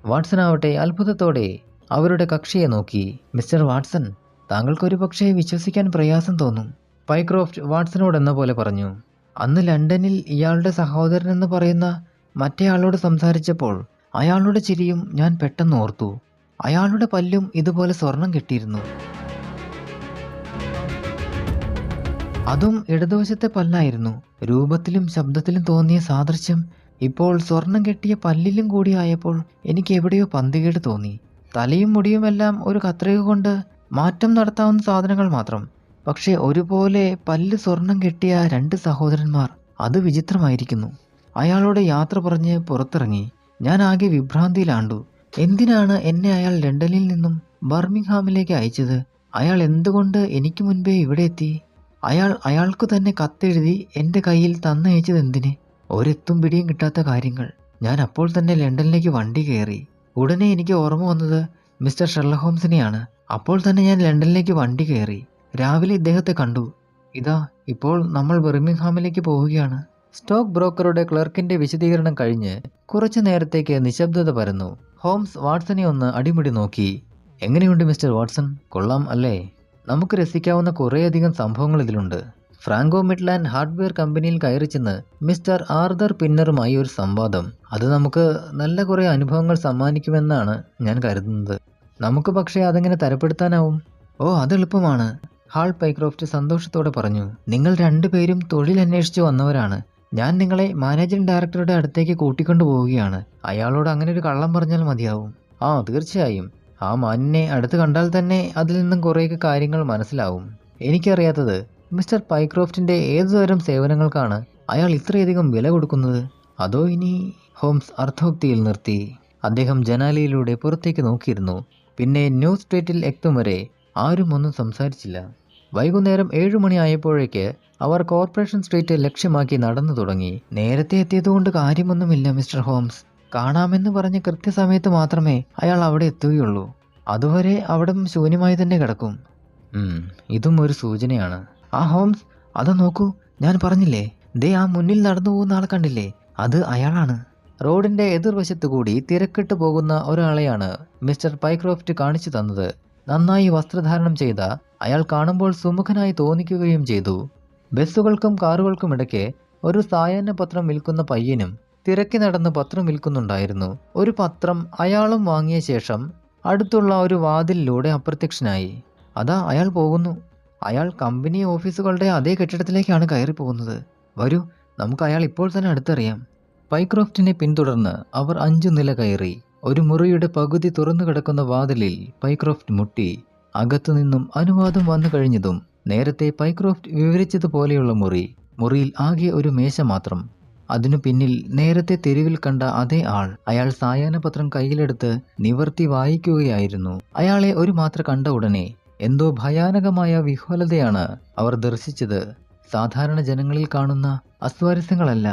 വാട്സൺ ആവട്ടെ അത്ഭുതത്തോടെ അവരുടെ കക്ഷിയെ നോക്കി. മിസ്റ്റർ വാട്സൺ, താങ്കൾക്കൊരു പക്ഷേ വിശ്വസിക്കാൻ പ്രയാസം തോന്നും, പൈക്രോഫ്റ്റ് വാട്സനോടെന്ന പോലെ പറഞ്ഞു. അന്ന് ലണ്ടനിൽ ഇയാളുടെ സഹോദരനെന്ന് പറയുന്ന മറ്റേയാളോട് സംസാരിച്ചപ്പോൾ അയാളുടെ ചിരിയും ഞാൻ പെട്ടെന്ന് ഓർത്തു. അയാളുടെ പല്ലും ഇതുപോലെ സ്വർണം കെട്ടിയിരുന്നു. അതും ഇടതുവശത്തെ പല്ലായിരുന്നു. രൂപത്തിലും ശബ്ദത്തിലും തോന്നിയ സാദൃശ്യം ഇപ്പോൾ സ്വർണം കെട്ടിയ പല്ലിലും കൂടി ആയപ്പോൾ എനിക്ക് എവിടെയോ പന്തികേട് തോന്നി. തലയും മുടിയുമെല്ലാം ഒരു കത്രിക കൊണ്ട് മാറ്റം നടത്താവുന്ന സാധനങ്ങൾ മാത്രം. പക്ഷേ ഒരുപോലെ പല്ല് സ്വർണം കെട്ടിയ 2 സഹോദരന്മാർ. അത് വിചിത്രമായിരിക്കുന്നു. അയാളോട് യാത്ര പറഞ്ഞ് പുറത്തിറങ്ങി. ഞാൻ ആകെ വിഭ്രാന്തിയിലാണ്ടു. എന്തിനാണ് എന്നെ അയാൾ ലണ്ടനിൽ നിന്നും ബർമിംഗ്ഹാമിലേക്ക് അയച്ചത്? അയാൾ എന്തുകൊണ്ട് എനിക്ക് മുൻപേ ഇവിടെ എത്തി? അയാൾക്കു തന്നെ കത്തെഴുതി എൻ്റെ കയ്യിൽ തന്നയച്ചതെന്തിന്? ഒരെത്തും പിടിയും കിട്ടാത്ത കാര്യങ്ങൾ. ഞാൻ അപ്പോൾ തന്നെ ലണ്ടനിലേക്ക് വണ്ടി കയറി. ഉടനെ എനിക്ക് ഓർമ്മ വന്നത് മിസ്റ്റർ ഷെർലക് ഹോംസിനെയാണ്. അപ്പോൾ തന്നെ ഞാൻ ലണ്ടനിലേക്ക് വണ്ടി കയറി. രാവിലെ ഇദ്ദേഹത്തെ കണ്ടു. ഇതാ ഇപ്പോൾ നമ്മൾ ബർമിംഗ്ഹാമിലേക്ക് പോവുകയാണ്. സ്റ്റോക്ക് ബ്രോക്കറുടെ ക്ലർക്കിന്റെ വിശദീകരണം കഴിഞ്ഞ് കുറച്ചു നേരത്തേക്ക് നിശബ്ദത പരന്നു. ഹോംസ് വാട്സനെ ഒന്ന് അടിമുടി നോക്കി. എങ്ങനെയുണ്ട് മിസ്റ്റർ വാട്സൺ? കൊള്ളാം അല്ലേ? നമുക്ക് രസിക്കാവുന്ന കുറേയധികം സംഭവങ്ങൾ ഇതിലുണ്ട്. ഫ്രാങ്കോ മിഡ്ലാൻഡ് ഹാർഡ്വെയർ കമ്പനിയിൽ കയറി ചെന്ന് മിസ്റ്റർ ആർതർ പിന്നറുമായി ഒരു സംവാദം. അത് നമുക്ക് നല്ല കുറേ അനുഭവങ്ങൾ സമ്മാനിക്കുമെന്നാണ് ഞാൻ കരുതുന്നത്. നമുക്ക് പക്ഷേ അതെങ്ങനെ തരപ്പെടുത്താനാവും? ഓ, അത് എളുപ്പമാണ്, ഹാൾ പൈക്രോഫ്റ്റ് സന്തോഷത്തോടെ പറഞ്ഞു. നിങ്ങൾ 2 പേരും തൊഴിൽ അന്വേഷിച്ച് വന്നവരാണ്. ഞാൻ നിങ്ങളെ മാനേജിംഗ് ഡയറക്ടറുടെ അടുത്തേക്ക് കൂട്ടിക്കൊണ്ടു പോവുകയാണ്. അയാളോട് അങ്ങനെ ഒരു കള്ളം പറഞ്ഞാൽ മതിയാവും. ആ, തീർച്ചയായും. ആ മാനിനെ അടുത്ത് കണ്ടാൽ തന്നെ അതിൽ നിന്നും കുറേയൊക്കെ കാര്യങ്ങൾ മനസ്സിലാവും. എനിക്കറിയാത്തത് മിസ്റ്റർ പൈക്രോഫ്റ്റിന്റെ ഏതുതരം സേവനങ്ങൾക്കാണ് അയാൾ ഇത്രയധികം വില കൊടുക്കുന്നത്? അതോ ഇനി... ഹോംസ് അർത്ഥോക്തിയിൽ നിർത്തി. അദ്ദേഹം ജനാലയിലൂടെ പുറത്തേക്ക് നോക്കിയിരുന്നു. പിന്നെ ന്യൂ സ്ട്രീറ്റിൽ എത്തും വരെ ആരും ഒന്നും സംസാരിച്ചില്ല. വൈകുന്നേരം 7 മണി ആയപ്പോഴേക്ക് അവർ കോർപ്പറേഷൻ സ്ട്രീറ്റ് ലക്ഷ്യമാക്കി നടന്നു തുടങ്ങി. നേരത്തെ എത്തിയതുകൊണ്ട് കാര്യമൊന്നുമില്ല മിസ്റ്റർ ഹോംസ്. കാണാമെന്ന് പറഞ്ഞ് കൃത്യസമയത്ത് മാത്രമേ അയാൾ അവിടെ എത്തുകയുള്ളൂ. അതുവരെ അവിടം ശൂന്യമായി തന്നെ കിടക്കും. ഇതും ഒരു സൂചനയാണ്. ആ ഹോംസ്, അത് നോക്കൂ, ഞാൻ പറഞ്ഞില്ലേ, ദേ ആ മുന്നിൽ നടന്നു പോകുന്ന ആളെ കണ്ടില്ലേ? അത് അയാളാണ്. റോഡിന്റെ എതിർവശത്തു കൂടി തിരക്കിട്ട് പോകുന്ന ഒരാളെയാണ് മിസ്റ്റർ പൈക്രോഫ്റ്റ് കാണിച്ചു തന്നത്. നന്നായി വസ്ത്രധാരണം ചെയ്ത അയാൾ കാണുമ്പോൾ സുമുഖനായി തോന്നിക്കുകയും ചെയ്തു. ബസ്സുകൾക്കും കാറുകൾക്കും ഇടയ്ക്ക് ഒരു സായാഹ്ന പത്രം വിൽക്കുന്ന പയ്യനും തിരക്കി നടന്ന് പത്രം വിൽക്കുന്നുണ്ടായിരുന്നു. ഒരു പത്രം അയാളും വാങ്ങിയ ശേഷം അടുത്തുള്ള ഒരു വാതിലിലൂടെ അപ്രത്യക്ഷനായി. അതാ അയാൾ പോകുന്നു. അയാൾ കമ്പനി ഓഫീസുകളുടെ അതേ കെട്ടിടത്തിലേക്കാണ് കയറി പോകുന്നത്. വരൂ, നമുക്ക് അയാൾ ഇപ്പോൾ തന്നെ അടുത്തറിയാം. പൈക്രോഫ്റ്റിനെ പിന്തുടർന്ന് അവർ 5 നില കയറി. ഒരു മുറിയുടെ പകുതി തുറന്നു കിടക്കുന്ന വാതിലിൽ പൈക്രോഫ്റ്റ് മുട്ടി. അകത്തുനിന്നും അനുവാദം വന്നു കഴിഞ്ഞതും നേരത്തെ പൈക്രോഫ്റ്റ് വിവരിച്ചതുപോലെയുള്ള മുറിയിൽ ആകെ ഒരു മേശ മാത്രം. അതിനു പിന്നിൽ നേരത്തെ തെരുവിൽ കണ്ട അതേ ആൾ. അയാൾ സായാഹ്ന പത്രം കയ്യിലെടുത്ത് നിവർത്തി വായിക്കുകയായിരുന്നു. അയാളെ ഒരു മാത്ര കണ്ട ഉടനെ എന്തോ ഭയാനകമായ വിഹ്വലതയാണ് അവർ ദർശിച്ചത്. സാധാരണ ജനങ്ങളിൽ കാണുന്ന അസ്വാരസ്യങ്ങളല്ല,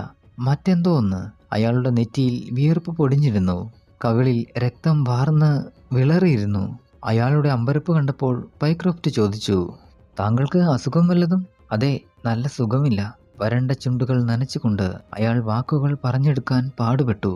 മറ്റെന്തോ ഒന്ന്. അയാളുടെ നെറ്റിയിൽ വിയർപ്പ് പൊടിഞ്ഞിരുന്നു. കവിളിൽ രക്തം വാർന്ന് വിളറിയിരുന്നു. അയാളുടെ അമ്പരപ്പ് കണ്ടപ്പോൾ പൈക്രോഫ്റ്റ് ചോദിച്ചു, താങ്കൾക്ക് അസുഖം വല്ലതും? അതെ, നല്ല സുഖമില്ല. വരണ്ട ചുണ്ടുകൾ നനച്ചുകൊണ്ട് അയാൾ വാക്കുകൾ പറഞ്ഞെടുക്കാൻ പാടുപെട്ടു.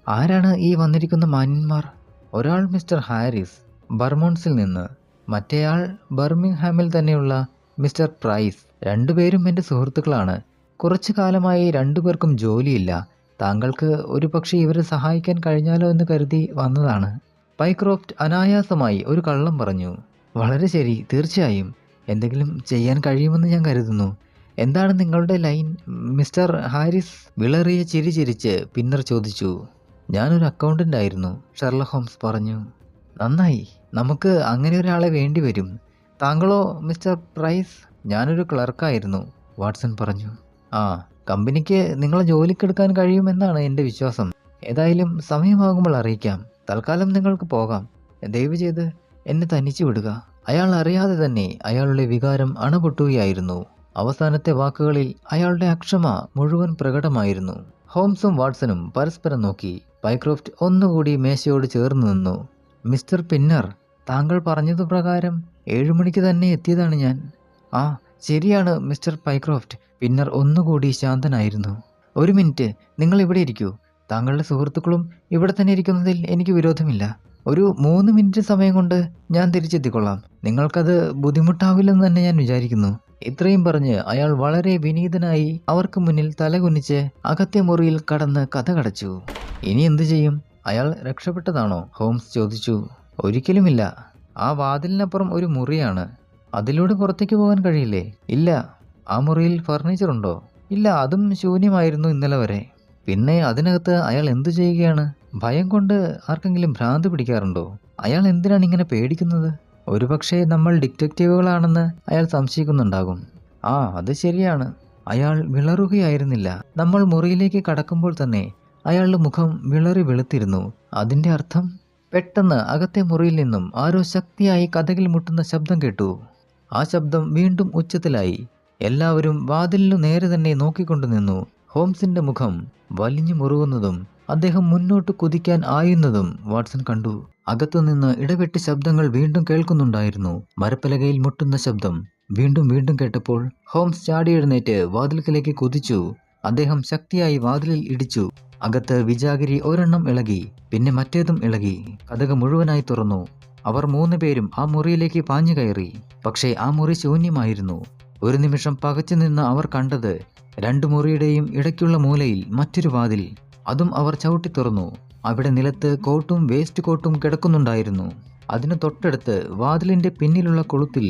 ആരാണ് ഈ വന്നിരിക്കുന്ന മാന്യന്മാർ? ഒരാൾ മിസ്റ്റർ ഹാരിസ്, ബർമോൺസിൽ നിന്ന്. മറ്റേയാൾ ബർമിംഗ്ഹാമിൽ തന്നെയുള്ള മിസ്റ്റർ പ്രൈസ്. 2 പേരും എൻ്റെ സുഹൃത്തുക്കളാണ്. കുറച്ചു കാലമായി 2 പേർക്കും ജോലിയില്ല. താങ്കൾക്ക് ഒരു പക്ഷേ ഇവരെ സഹായിക്കാൻ കഴിഞ്ഞാലോ എന്ന് കരുതി വന്നതാണ്. പൈക്രോഫ്റ്റ് അനായാസമായി ഒരു കള്ളം പറഞ്ഞു. വളരെ ശരി, തീർച്ചയായും എന്തെങ്കിലും ചെയ്യാൻ കഴിയുമെന്ന് ഞാൻ കരുതുന്നു. എന്താണ് നിങ്ങളുടെ ലൈൻ, മിസ്റ്റർ ഹാരിസ്? വിളറിയ ചിരി ചിരിച്ച് പിന്നർ ചോദിച്ചു. ഞാനൊരു അക്കൗണ്ടൻ്റ് ആയിരുന്നു, ഷെർലക് ഹോംസ് പറഞ്ഞു. നന്നായി, നമുക്ക് അങ്ങനെ ഒരാളെ വേണ്ടി വരും. താങ്കളോ മിസ്റ്റർ പ്രൈസ്? ഞാനൊരു ക്ലർക്കായിരുന്നു, വാട്സൺ പറഞ്ഞു. ആ, കമ്പനിക്ക് നിങ്ങളെ ജോലിക്കെടുക്കാൻ കഴിയുമെന്നാണ് എൻ്റെ വിശ്വാസം. ഏതായാലും സമയമാകുമ്പോൾ അറിയിക്കാം. തൽക്കാലം നിങ്ങൾക്ക് പോകാം. ദയവ് ചെയ്ത് എന്നെ തനിച്ചു വിടുക. അയാൾ അറിയാതെ തന്നെ അയാളുടെ വികാരം അണപൊട്ടുകയായിരുന്നു. അവസാനത്തെ വാക്കുകളിൽ അയാളുടെ അക്ഷമ മുഴുവൻ പ്രകടമായിരുന്നു. ഹോംസും വാട്സണും പരസ്പരം നോക്കി. പൈക്രോഫ്റ്റ് ഒന്നുകൂടി മേശയോട് ചേർന്ന് നിന്നു. മിസ്റ്റർ പിന്നർ, താങ്കൾ പറഞ്ഞതുപ്രകാരം 7 മണിക്ക് തന്നെ എത്തിയതാണ് ഞാൻ. ആ, ശരിയാണ് മിസ്റ്റർ പൈക്രോഫ്റ്റ്. പിന്നർ ഒന്നുകൂടി ശാന്തനായിരുന്നു. 1 മിനിറ്റ്, നിങ്ങൾ ഇവിടെ ഇരിക്കൂ. താങ്കളുടെ സുഹൃത്തുക്കളും ഇവിടെ തന്നെ ഇരിക്കുന്നതിൽ എനിക്ക് വിരോധമില്ല. ഒരു 3 മിനിറ്റ് സമയം കൊണ്ട് ഞാൻ തിരിച്ചെത്തിക്കൊള്ളാം. നിങ്ങൾക്കത് ബുദ്ധിമുട്ടാവില്ലെന്ന് തന്നെ ഞാൻ വിചാരിക്കുന്നു. ഇത്രയും പറഞ്ഞ് അയാൾ വളരെ വിനീതനായി അവർക്ക് മുന്നിൽ തലകുനിച്ച് അകത്തെ മുറിയിൽ കടന്ന് കതകടച്ചു. ഇനി എന്തു ചെയ്യും? അയാൾ രക്ഷപ്പെട്ടതാണോ? ഹോംസ് ചോദിച്ചു. ഒരിക്കലുമില്ല. ആ വാതിലിനപ്പുറം ഒരു മുറിയാണ്. അതിലൂടെ പുറത്തേക്ക് പോകാൻ കഴിയില്ലേ? ഇല്ല. ആ മുറിയിൽ ഫർണിച്ചർ ഉണ്ടോ? ഇല്ല, അതും ശൂന്യമായിരുന്നു ഇന്നലെ വരെ. പിന്നെ അതിനകത്ത് അയാൾ എന്തു ചെയ്യുകയാണ്? ഭയം കൊണ്ട് ആർക്കെങ്കിലും ഭ്രാന്ത് പിടിക്കാറുണ്ടോ? അയാൾ എന്തിനാണ് ഇങ്ങനെ പേടിക്കുന്നത്? ഒരുപക്ഷെ നമ്മൾ ഡിറ്റക്റ്റീവുകളാണെന്ന് അയാൾ സംശയിക്കുന്നുണ്ടാകും. ആ, അത് ശരിയാണ്. അയാൾ വിളറുകയായിരുന്നില്ല. നമ്മൾ മുറിയിലേക്ക് കടക്കുമ്പോൾ തന്നെ അയാളുടെ മുഖം വിളറി വെളുത്തിരുന്നു. അതിന്റെ അർത്ഥം? പെട്ടെന്ന് അകത്തെ മുറിയിൽ നിന്നും ആരോ ശക്തിയായി കതകിൽ മുട്ടുന്ന ശബ്ദം കേട്ടു. ആ ശബ്ദം വീണ്ടും ഉച്ചത്തിലായി. എല്ലാവരും വാതിലിനു നേരെ തന്നെ നോക്കിക്കൊണ്ടു നിന്നു. ഹോംസിന്റെ മുഖം വലിഞ്ഞു മുറുകുന്നതും അദ്ദേഹം മുന്നോട്ട് കുതിക്കാൻ ആയുന്നതും വാട്സൺ കണ്ടു. അകത്തുനിന്ന് ഇടവിട്ട് ശബ്ദങ്ങൾ വീണ്ടും കേൾക്കുന്നുണ്ടായിരുന്നു. മരപ്പലകയിൽ മുട്ടുന്ന ശബ്ദം വീണ്ടും വീണ്ടും കേട്ടപ്പോൾ ഹോംസ് ചാടിയെഴുന്നേറ്റ് വാതിൽക്കലേക്ക് കുതിച്ചു. അദ്ദേഹം ശക്തിയായി വാതിലിൽ ഇടിച്ചു. അകത്ത് വിജാഗിരി ഒരെണ്ണം ഇളകി, പിന്നെ മറ്റേതും ഇളകി. കതക് മുഴുവനായി തുറന്നു. അവർ 3 പേരും ആ മുറിയിലേക്ക് പാഞ്ഞു കയറി. പക്ഷേ ആ മുറി ശൂന്യമായിരുന്നു. ഒരു നിമിഷം പകച്ചു നിന്ന് അവർ കണ്ടത് 2 മുറിയുടെയും ഇടയ്ക്കുള്ള മൂലയിൽ മറ്റൊരു വാതിൽ. അതും അവർ ചവിട്ടി തുറന്നു. അവിടെ നിലത്ത് കോട്ടും വേസ്റ്റ് കോട്ടും കിടക്കുന്നുണ്ടായിരുന്നു. അതിന് തൊട്ടടുത്ത് വാതിലിന്റെ പിന്നിലുള്ള കൊളുത്തിൽ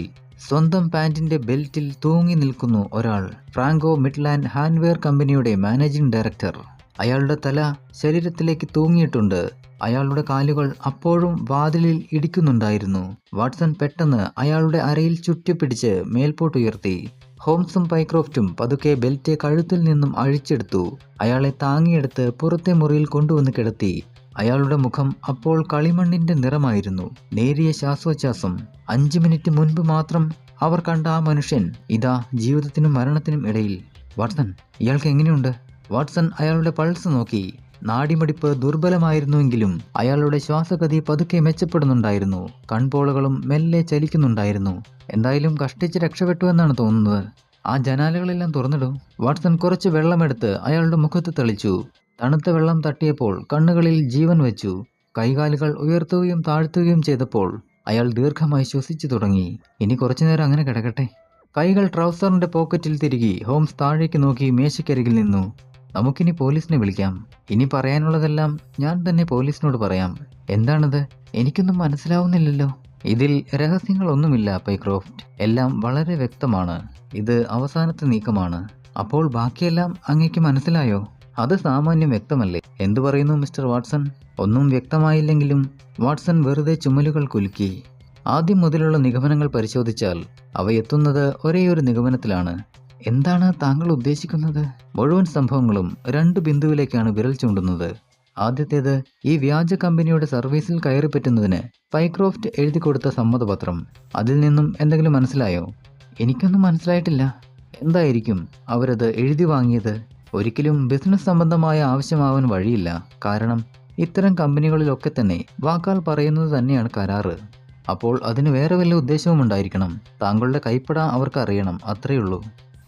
സ്വന്തം പാന്റിന്റെ ബെൽറ്റിൽ തൂങ്ങി നിൽക്കുന്നു ഒരാൾ. ഫ്രാങ്കോ മിഡ്ലാൻഡ് ഹാൻഡ്വെയർ കമ്പനിയുടെ മാനേജിംഗ് ഡയറക്ടർ. അയാളുടെ തല ശരീരത്തിലേക്ക് തൂങ്ങിയിട്ടുണ്ട്. അയാളുടെ കാലുകൾ അപ്പോഴും വാതിലിൽ ഇടിക്കുന്നുണ്ടായിരുന്നു. വാട്സൺ പെട്ടെന്ന് അയാളുടെ അരയിൽ ചുറ്റിപ്പിടിച്ച് മേൽപോട്ടുയർത്തി. ഹോംസും പൈക്രോഫ്റ്റും പതുക്കെ ബെൽറ്റ് കഴുത്തിൽ നിന്നും അഴിച്ചെടുത്തു. അയാളെ താങ്ങിയെടുത്ത് പുറത്തെ മുറിയിൽ കൊണ്ടുവന്ന് കിടത്തി. അയാളുടെ മുഖം അപ്പോൾ കളിമണ്ണിന്റെ നിറമായിരുന്നു. നേരിയ ശ്വാസോച്ഛ്വാസം. 5 മിനിറ്റ് മുൻപ് മാത്രം അവർ കണ്ട ആ മനുഷ്യൻ ഇതാ ജീവിതത്തിനും മരണത്തിനും ഇടയിൽ. വാട്സൺ, ഇയാൾക്ക് എങ്ങനെയുണ്ട്? വാട്സൺ അയാളുടെ പൾസ് നോക്കി. നാഡിമിടിപ്പ് ദുർബലമായിരുന്നുവെങ്കിലും അയാളുടെ ശ്വാസഗതി പതുക്കെ മെച്ചപ്പെടുന്നുണ്ടായിരുന്നു. കൺപോളകളും മെല്ലെ ചലിക്കുന്നുണ്ടായിരുന്നു. എന്തായാലും കഷ്ടിച്ച് രക്ഷപ്പെട്ടു എന്നാണ് തോന്നുന്നത്. ആ ജനാലകളെല്ലാം തുറന്നിടും. വാട്സൺ കുറച്ച് വെള്ളമെടുത്ത് അയാളുടെ മുഖത്ത് തെളിച്ചു. തണുത്ത വെള്ളം തട്ടിയപ്പോൾ കണ്ണുകളിൽ ജീവൻ വെച്ചു. കൈകാലുകൾ ഉയർത്തുകയും താഴ്ത്തുകയും ചെയ്തപ്പോൾ അയാൾ ദീർഘമായി ശ്വസിച്ചു തുടങ്ങി. ഇനി കുറച്ചുനേരം അങ്ങനെ കിടക്കട്ടെ. കൈകൾ ട്രൗസറിന്റെ പോക്കറ്റിൽ തിരുകി ഹോംസ് താഴേക്ക് നോക്കി മേശയ്ക്കരികിൽ നിന്നു. നമുക്കിനി പോലീസിനെ വിളിക്കാം. ഇനി പറയാനുള്ളതെല്ലാം ഞാൻ തന്നെ പോലീസിനോട് പറയാം. എന്താണത്? എനിക്കൊന്നും മനസ്സിലാവുന്നില്ലല്ലോ. ഇതിൽ രഹസ്യങ്ങളൊന്നുമില്ല പൈക്രോഫ്റ്റ്. എല്ലാം വളരെ വ്യക്തമാണ്. ഇത് അവസാനത്തെ നീക്കമാണ്. അപ്പോൾ ബാക്കിയെല്ലാം അങ്ങേക്ക് മനസ്സിലായോ? അത് സാമാന്യം വ്യക്തമല്ലേ? എന്തു പറയുന്നു മിസ്റ്റർ വാട്സൺ? ഒന്നും വ്യക്തമായില്ലെങ്കിലും വാട്സൺ വെറുതെ ചുമലുകൾ കുലുക്കി. ആദ്യം മുതലുള്ള നിഗമനങ്ങൾ പരിശോധിച്ചാൽ അവയെത്തുന്നത് ഒരേയൊരു നിഗമനത്തിലാണ്. എന്താണ് താങ്കൾ ഉദ്ദേശിക്കുന്നത്? മുഴുവൻ സംഭവങ്ങളും 2 ബിന്ദുവിലേക്കാണ് വിരൽ ചൂണ്ടുന്നത്. ആദ്യത്തേത്, ഈ വ്യാജ കമ്പനിയുടെ സർവീസിൽ കയറിപ്പറ്റുന്നതിന് പൈക്രോഫ്റ്റ് എഴുതി കൊടുത്ത സമ്മതപത്രം. അതിൽ നിന്നും എന്തെങ്കിലും മനസ്സിലായോ? എനിക്കൊന്നും മനസ്സിലായിട്ടില്ല. എന്തായിരിക്കും അവരത് എഴുതി വാങ്ങിയത്? ഒരിക്കലും ബിസിനസ് സംബന്ധമായ ആവശ്യമാവാൻ വഴിയില്ല. കാരണം ഇത്തരം കമ്പനികളിലൊക്കെ തന്നെ വാക്കാൽ പറയുന്നത് തന്നെയാണ് കരാറ്. അപ്പോൾ അതിന് വേറെ വല്ല ഉദ്ദേശവും ഉണ്ടായിരിക്കണം. താങ്കളുടെ കൈപ്പട അവർക്ക് അറിയണം, അത്രയുള്ളൂ.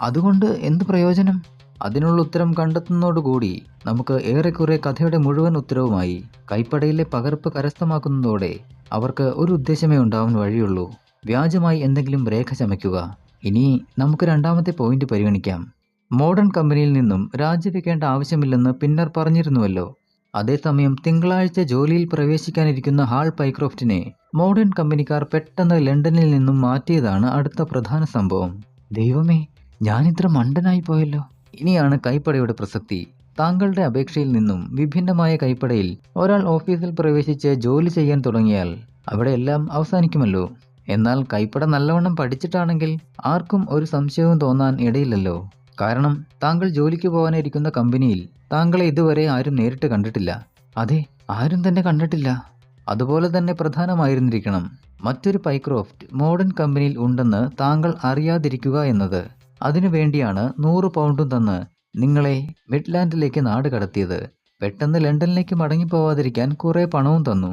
അതുകൊണ്ട് എന്ത് പ്രയോജനം? അതിനുള്ള ഉത്തരം കണ്ടെത്തുന്നതോടുകൂടി നമുക്ക് ഏറെക്കുറെ കഥയുടെ മുഴുവൻ ഉത്തരവുമായി. കൈപ്പടയിലെ പകർപ്പ് കരസ്ഥമാക്കുന്നതോടെ അവർക്ക് ഒരു ഉദ്ദേശമേ ഉണ്ടാവാൻ വഴിയുള്ളൂ. വ്യാജമായി എന്തെങ്കിലും രേഖ ചമയ്ക്കുക. ഇനി നമുക്ക് രണ്ടാമത്തെ പോയിന്റ് പരിഗണിക്കാം. മോഡേൺ കമ്പനിയിൽ നിന്നും രാജിവെക്കേണ്ട ആവശ്യമില്ലെന്ന് പിന്നർ പറഞ്ഞിരുന്നുവല്ലോ. അതേസമയം തിങ്കളാഴ്ച ജോലിയിൽ പ്രവേശിക്കാനിരിക്കുന്ന ഹാൾ പൈക്രോഫ്റ്റിനെ മോഡേൺ കമ്പനിക്കാർ പെട്ടെന്ന് ലണ്ടനിൽ നിന്നും മാറ്റിയതാണ് അടുത്ത പ്രധാന സംഭവം. ദൈവമേ, ഞാനിത്ര മണ്ടനായി പോയല്ലോ. ഇനിയാണ് കൈപ്പടയുടെ പ്രസക്തി. താങ്കളുടെ അപേക്ഷയിൽ നിന്നും വിഭിന്നമായ കൈപ്പടയിൽ ഒരാൾ ഓഫീസിൽ പ്രവേശിച്ച് ജോലി ചെയ്യാൻ തുടങ്ങിയാൽ അവിടെ എല്ലാം അവസാനിക്കുമല്ലോ. എന്നാൽ കൈപ്പട നല്ലവണ്ണം പഠിച്ചിട്ടാണെങ്കിൽ ആർക്കും ഒരു സംശയവും തോന്നാൻ ഇടയില്ലല്ലോ. കാരണം താങ്കൾ ജോലിക്ക് പോകാനിരിക്കുന്ന കമ്പനിയിൽ താങ്കളെ ഇതുവരെ ആരും നേരിട്ട് കണ്ടിട്ടില്ല. അതെ, ആരും തന്നെ കണ്ടിട്ടില്ല. അതുപോലെ തന്നെ പ്രധാനമായിരുന്നിരിക്കണം മറ്റൊരു പൈക്രോഫ്റ്റ് മോഡേൺ കമ്പനിയിൽ ഉണ്ടെന്ന് താങ്കൾ അറിയാതിരിക്കുക എന്നത്. അതിനുവേണ്ടിയാണ് 100 പൗണ്ടും തന്ന് നിങ്ങളെ മിഡ്ലാൻഡിലേക്ക് നാട് കടത്തിയത്. പെട്ടെന്ന് ലണ്ടനിലേക്ക് മടങ്ങിപ്പോവാതിരിക്കാൻ കുറെ പണവും തന്നു.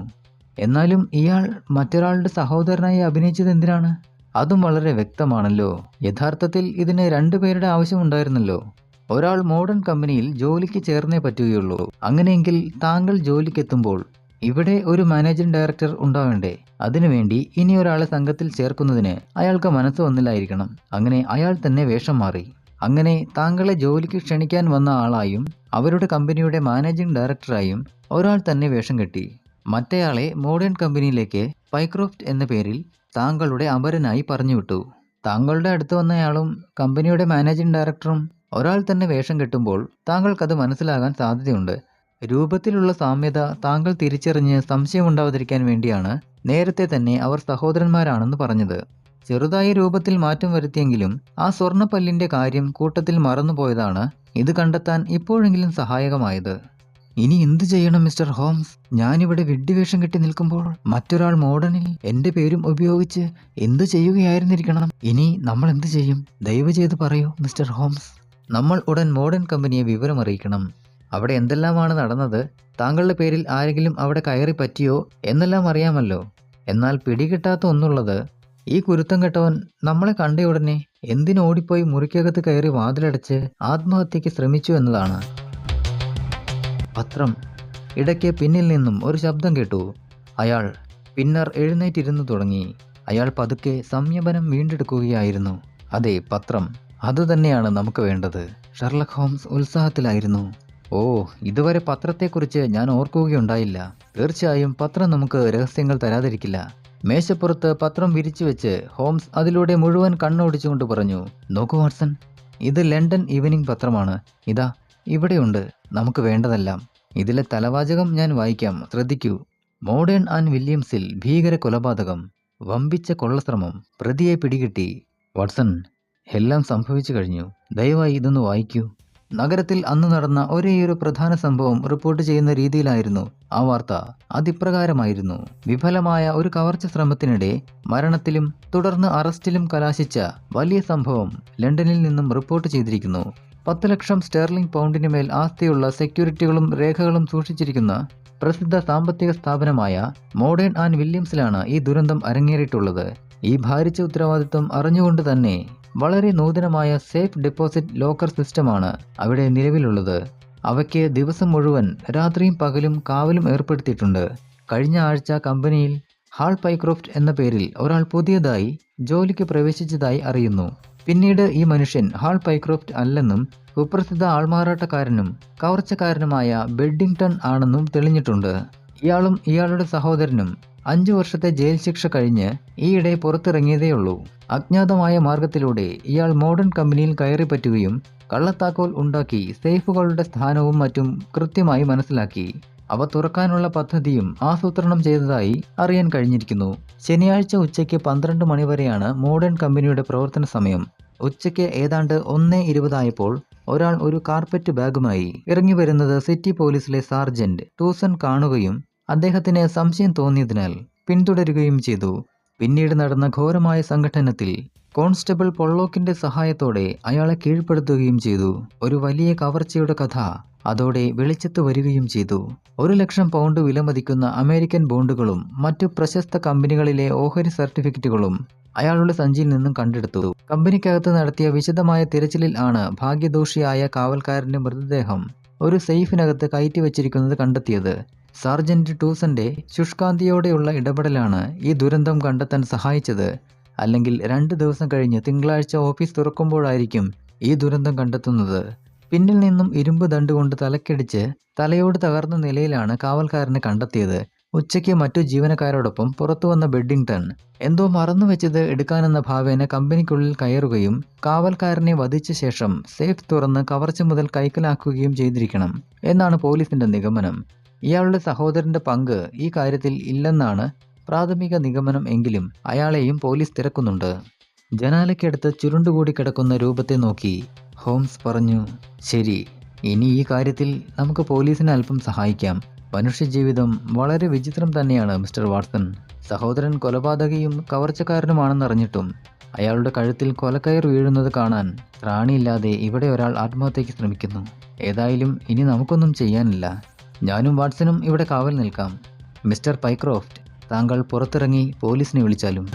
എന്നാലും ഇയാൾ മറ്റൊരാളുടെ സഹോദരനായി അഭിനയിച്ചത് എന്തിനാണ്? അതും വളരെ വ്യക്തമാണല്ലോ. യഥാർത്ഥത്തിൽ ഇതിന് 2 പേരുടെ ആവശ്യമുണ്ടായിരുന്നല്ലോ. ഒരാൾ മോഡേൺ കമ്പനിയിൽ ജോലിക്ക് ചേർന്നേ പറ്റുകയുള്ളൂ. അങ്ങനെയെങ്കിൽ താങ്കൾ ജോലിക്കെത്തുമ്പോൾ ഇവിടെ ഒരു മാനേജിംഗ് ഡയറക്ടർ ഉണ്ടാവേണ്ടേ? അതിനുവേണ്ടി ഇനി ഒരാളെ സംഘത്തിൽ ചേർക്കുന്നതിന് അയാൾക്ക് മനസ്സ് വന്നില്ലായിരിക്കണം. അങ്ങനെ അയാൾ തന്നെ വേഷം മാറി. അങ്ങനെ താങ്കളെ ജോലിക്ക് ക്ഷണിക്കാൻ വന്ന ആളായും അവരുടെ കമ്പനിയുടെ മാനേജിംഗ് ഡയറക്ടറായും ഒരാൾ തന്നെ വേഷം കെട്ടി. മറ്റേയാളെ മോഡേൺ കമ്പനിയിലേക്ക് പൈക്രോഫ്റ്റ് എന്ന പേരിൽ താങ്കളുടെ അപരനായി പറഞ്ഞുവിട്ടു. താങ്കളുടെ അടുത്ത് വന്നയാളും കമ്പനിയുടെ മാനേജിംഗ് ഡയറക്ടറും ഒരാൾ തന്നെ വേഷം കെട്ടുമ്പോൾ താങ്കൾക്കത് മനസ്സിലാകാൻ സാധ്യതയുണ്ട്. രൂപത്തിലുള്ള സാമ്യത താങ്കൾ തിരിച്ചറിഞ്ഞ് സംശയമുണ്ടാവാതിരിക്കാൻ വേണ്ടിയാണ് നേരത്തെ തന്നെ അവർ സഹോദരന്മാരാണെന്ന് പറഞ്ഞത്. ചെറുതായി രൂപത്തിൽ മാറ്റം വരുത്തിയെങ്കിലും ആ സ്വർണ്ണപ്പല്ലിന്റെ കാര്യം കൂട്ടത്തിൽ മറന്നുപോയതാണ് ഇത് കണ്ടെത്താൻ ഇപ്പോഴെങ്കിലും സഹായകമായത്. ഇനി എന്തു ചെയ്യണം മിസ്റ്റർ ഹോംസ്? ഞാനിവിടെ വിഡ്ഢിവേഷം കെട്ടി നിൽക്കുമ്പോൾ മറ്റൊരാൾ മോഡേണിൽ എന്റെ പേരും ഉപയോഗിച്ച് എന്തു ചെയ്യുകയായിരുന്നിരിക്കണം. ഇനി നമ്മൾ എന്തു ചെയ്യും? ദയവ് ചെയ്ത് പറയൂ മിസ്റ്റർ ഹോംസ്. നമ്മൾ ഉടൻ മോഡേൺ കമ്പനിയെ വിവരം അറിയിക്കണം. അവിടെ എന്തെല്ലാമാണ് നടന്നത്, താങ്കളുടെ പേരിൽ ആരെങ്കിലും അവിടെ കയറി പറ്റിയോ എന്നെല്ലാം അറിയാമല്ലോ. എന്നാൽ പിടികിട്ടാത്ത ഒന്നുള്ളത്, ഈ കുരുത്തം കെട്ടവൻ നമ്മളെ കണ്ടയുടനെ എന്തിനോടിപ്പോയി മുറിക്കകത്ത് കയറി വാതിലടച്ച് ആത്മഹത്യക്ക് ശ്രമിച്ചു എന്നതാണ്. പത്രം. ഇടയ്ക്ക് പിന്നിൽ നിന്നും ഒരു ശബ്ദം കേട്ടു. അയാൾ പിന്നർ എഴുന്നേറ്റിരുന്നു തുടങ്ങി. അയാൾ പതുക്കെ സംയമനം വീണ്ടെടുക്കുകയായിരുന്നു. അതെ, പത്രം. അതുതന്നെയാണ് നമുക്ക് വേണ്ടത്. Sherlock Holmes ഉത്സാഹത്തിലായിരുന്നു. ഓ, ഇതുവരെ പത്രത്തെക്കുറിച്ച് ഞാൻ ഓർക്കുകയുണ്ടായില്ല. തീർച്ചയായും പത്രം നമുക്ക് രഹസ്യങ്ങൾ തരാതിരിക്കില്ല. മേശപ്പുറത്ത് പത്രം വിരിച്ചു വെച്ച് ഹോംസ് അതിലൂടെ മുഴുവൻ കണ്ണോടിച്ചുകൊണ്ട് പറഞ്ഞു, നോക്കൂ വാട്സൺ, ഇത് ലണ്ടൻ ഈവനിംഗ് പത്രമാണ്. ഇതാ ഇവിടെയുണ്ട് നമുക്ക് വേണ്ടതെല്ലാം. ഇതിലെ തലവാചകം ഞാൻ വായിക്കാം, ശ്രദ്ധിക്കൂ. മോഡേൺ ആൻഡ് വില്യംസിൽ ഭീകര കൊലപാതകം, വമ്പിച്ച കൊള്ളശ്രമം, പ്രതിയെ പിടികിട്ടി. വാട്സൺ, എല്ലാം സംഭവിച്ചു കഴിഞ്ഞു. ദയവായി ഇതൊന്ന് വായിക്കൂ. നഗരത്തിൽ അന്ന് നടന്ന ഒരേയൊരു പ്രധാന സംഭവം റിപ്പോർട്ട് ചെയ്യുന്ന രീതിയിലായിരുന്നു ആ വാർത്ത. അതിപ്രകാരമായിരുന്നു: വിഫലമായ ഒരു കവർച്ച ശ്രമത്തിനിടെ മരണത്തിലും തുടർന്ന് അറസ്റ്റിലും കലാശിച്ച വലിയ സംഭവം ലണ്ടനിൽ നിന്നും റിപ്പോർട്ട് ചെയ്തിരിക്കുന്നു. 10 ലക്ഷം സ്റ്റെർലിംഗ് പൗണ്ടിന് മേൽ ആസ്തിയുള്ള സെക്യൂരിറ്റികളും രേഖകളും സൂക്ഷിച്ചിരിക്കുന്ന പ്രസിദ്ധ സാമ്പത്തിക സ്ഥാപനമായ മോഡേൺ ആൻഡ് വില്യംസിലാണ് ഈ ദുരന്തം അരങ്ങേറിയിട്ടുള്ളത്. ഈ ഭാരിച്ച ഉത്തരവാദിത്വം അറിഞ്ഞുകൊണ്ട് തന്നെ വളരെ നൂതനമായ സേഫ് ഡെപ്പോസിറ്റ് ലോക്കർ സിസ്റ്റമാണ് അവിടെ നിലവിലുള്ളത്. അവയ്ക്ക് ദിവസം മുഴുവൻ രാത്രിയും പകലും കാവലും ഏർപ്പെടുത്തിയിട്ടുണ്ട്. കഴിഞ്ഞ ആഴ്ച കമ്പനിയിൽ ഹാൾ പൈക്രോഫ്റ്റ് എന്ന പേരിൽ ഒരാൾ പുതിയതായി ജോലിക്ക് പ്രവേശിച്ചതായി അറിയുന്നു. പിന്നീട് ഈ മനുഷ്യൻ ഹാൾ പൈക്രോഫ്റ്റ് അല്ലെന്നും കുപ്രസിദ്ധ ആൾമാറാട്ടക്കാരനും കവർച്ചക്കാരനുമായ ബെഡിംഗ്ടൺ ആണെന്നും തെളിഞ്ഞിട്ടുണ്ട്. ഇയാളും ഇയാളുടെ സഹോദരനും 5 വർഷത്തെ ജയിൽ ശിക്ഷ കഴിഞ്ഞ് ഈയിടെ പുറത്തിറങ്ങിയതേയുള്ളൂ. അജ്ഞാതമായ മാർഗത്തിലൂടെ ഇയാൾ മോഡേൺ കമ്പനിയിൽ കയറി പറ്റുകയും കള്ളത്താക്കോൽ ഉണ്ടാക്കി സേഫുകളുടെ സ്ഥാനവും മറ്റും കൃത്യമായി മനസ്സിലാക്കി അവ തുറക്കാനുള്ള പദ്ധതിയും ആസൂത്രണം ചെയ്തതായി അറിയാൻ കഴിഞ്ഞിരിക്കുന്നു. ശനിയാഴ്ച ഉച്ചയ്ക്ക് 12 മണി വരെയാണ് മോഡേൺ കമ്പനിയുടെ പ്രവർത്തന സമയം. ഉച്ചയ്ക്ക് ഏതാണ്ട് 1:20 ആയപ്പോൾ ഒരാൾ ഒരു കാർപ്പറ്റ് ബാഗുമായി ഇറങ്ങി വരുന്നത് സിറ്റി പോലീസിലെ സാർജന്റ് ടൂസൺ കാണുകയും അദ്ദേഹത്തിന് സംശയം തോന്നിയതിനാൽ പിന്തുടരുകയും ചെയ്തു. പിന്നീട് നടന്ന ഘോരമായ സംഘട്ടനത്തിൽ കോൺസ്റ്റബിൾ പൊള്ളോക്കിന്റെ സഹായത്തോടെ അയാളെ കീഴ്പ്പെടുത്തുകയും ചെയ്തു. ഒരു വലിയ കവർച്ചയുടെ കഥ അതോടെ വെളിച്ചത്ത് വരികയും ചെയ്തു. 1 ലക്ഷം പൗണ്ട് വിലമതിക്കുന്ന അമേരിക്കൻ ബോണ്ടുകളും മറ്റു പ്രശസ്ത കമ്പനികളിലെ ഓഹരി സർട്ടിഫിക്കറ്റുകളും അയാളുടെ സഞ്ചിയിൽ നിന്നും കണ്ടെടുത്തു. കമ്പനിക്കകത്ത് നടത്തിയ വിശദമായ തിരച്ചിലിൽ ആണ് ഭാഗ്യദോഷിയായ കാവൽക്കാരന്റെ മൃതദേഹം ഒരു സേഫിനകത്ത് കയറ്റിവെച്ചിരിക്കുന്നത് കണ്ടെത്തിയത്. സാർജന്റ് ടൂസന്റെ ശുഷ്കാന്തിയോടെയുള്ള ഇടപെടലാണ് ഈ ദുരന്തം കണ്ടെത്താൻ സഹായിച്ചത്. അല്ലെങ്കിൽ 2 ദിവസം കഴിഞ്ഞ് തിങ്കളാഴ്ച ഓഫീസ് തുറക്കുമ്പോഴായിരിക്കും ഈ ദുരന്തം കണ്ടെത്തുന്നത്. പിന്നിൽ നിന്നും ഇരുമ്പ് ദണ്ടുകൊണ്ട് തലക്കടിച്ച് തലയോട് തകർന്ന നിലയിലാണ് കാവൽക്കാരനെ കണ്ടെത്തിയത്. ഉച്ചയ്ക്ക് മറ്റു ജീവനക്കാരോടൊപ്പം പുറത്തു വന്ന ബെഡിംഗ്ടൺ എന്തോ മറന്നുവെച്ചത് എടുക്കാനെന്ന ഭാവേന കമ്പനിക്കുള്ളിൽ കയറുകയും കാവൽക്കാരനെ വധിച്ച ശേഷം സേഫ് തുറന്ന് കവർച്ച മുതൽ കൈക്കലാക്കുകയും ചെയ്തിരിക്കണം എന്നാണ് പോലീസിന്റെ നിഗമനം. ഇയാളുടെ സഹോദരന്റെ പങ്ക് ഈ കാര്യത്തിൽ ഇല്ലെന്നാണ് പ്രാഥമിക നിഗമനം. എങ്കിലും അയാളെയും പോലീസ് തിരക്കുന്നുണ്ട്. ജനാലയ്ക്കടുത്ത് ചുരുണ്ടുകൂടി കിടക്കുന്ന രൂപത്തെ നോക്കി ഹോംസ് പറഞ്ഞു, ശരി, ഇനി ഈ കാര്യത്തിൽ നമുക്ക് പോലീസിനെ അല്പം സഹായിക്കാം. മനുഷ്യജീവിതം വളരെ വിചിത്രം തന്നെയാണ് മിസ്റ്റർ വാട്സൺ. സഹോദരൻ കൊലപാതകിയും കവർച്ചക്കാരനുമാണെന്നറിഞ്ഞിട്ടും അയാളുടെ കഴുത്തിൽ കൊലക്കയർ വീഴുന്നത് കാണാൻ ത്രാണിയില്ലാതെ ഇവിടെ ഒരാൾ ആത്മഹത്യയ്ക്ക് ശ്രമിക്കുന്നു. ഏതായാലും ഇനി നമുക്കൊന്നും ചെയ്യാനില്ല. ഞാനും വാട്സണും ഇവിടെ കാവൽ നിൽക്കാം. മിസ്റ്റർ പൈക്രോഫ്റ്റ്, താങ്കൾ പുറത്തിറങ്ങി പോലീസിനെ വിളിച്ചാലും.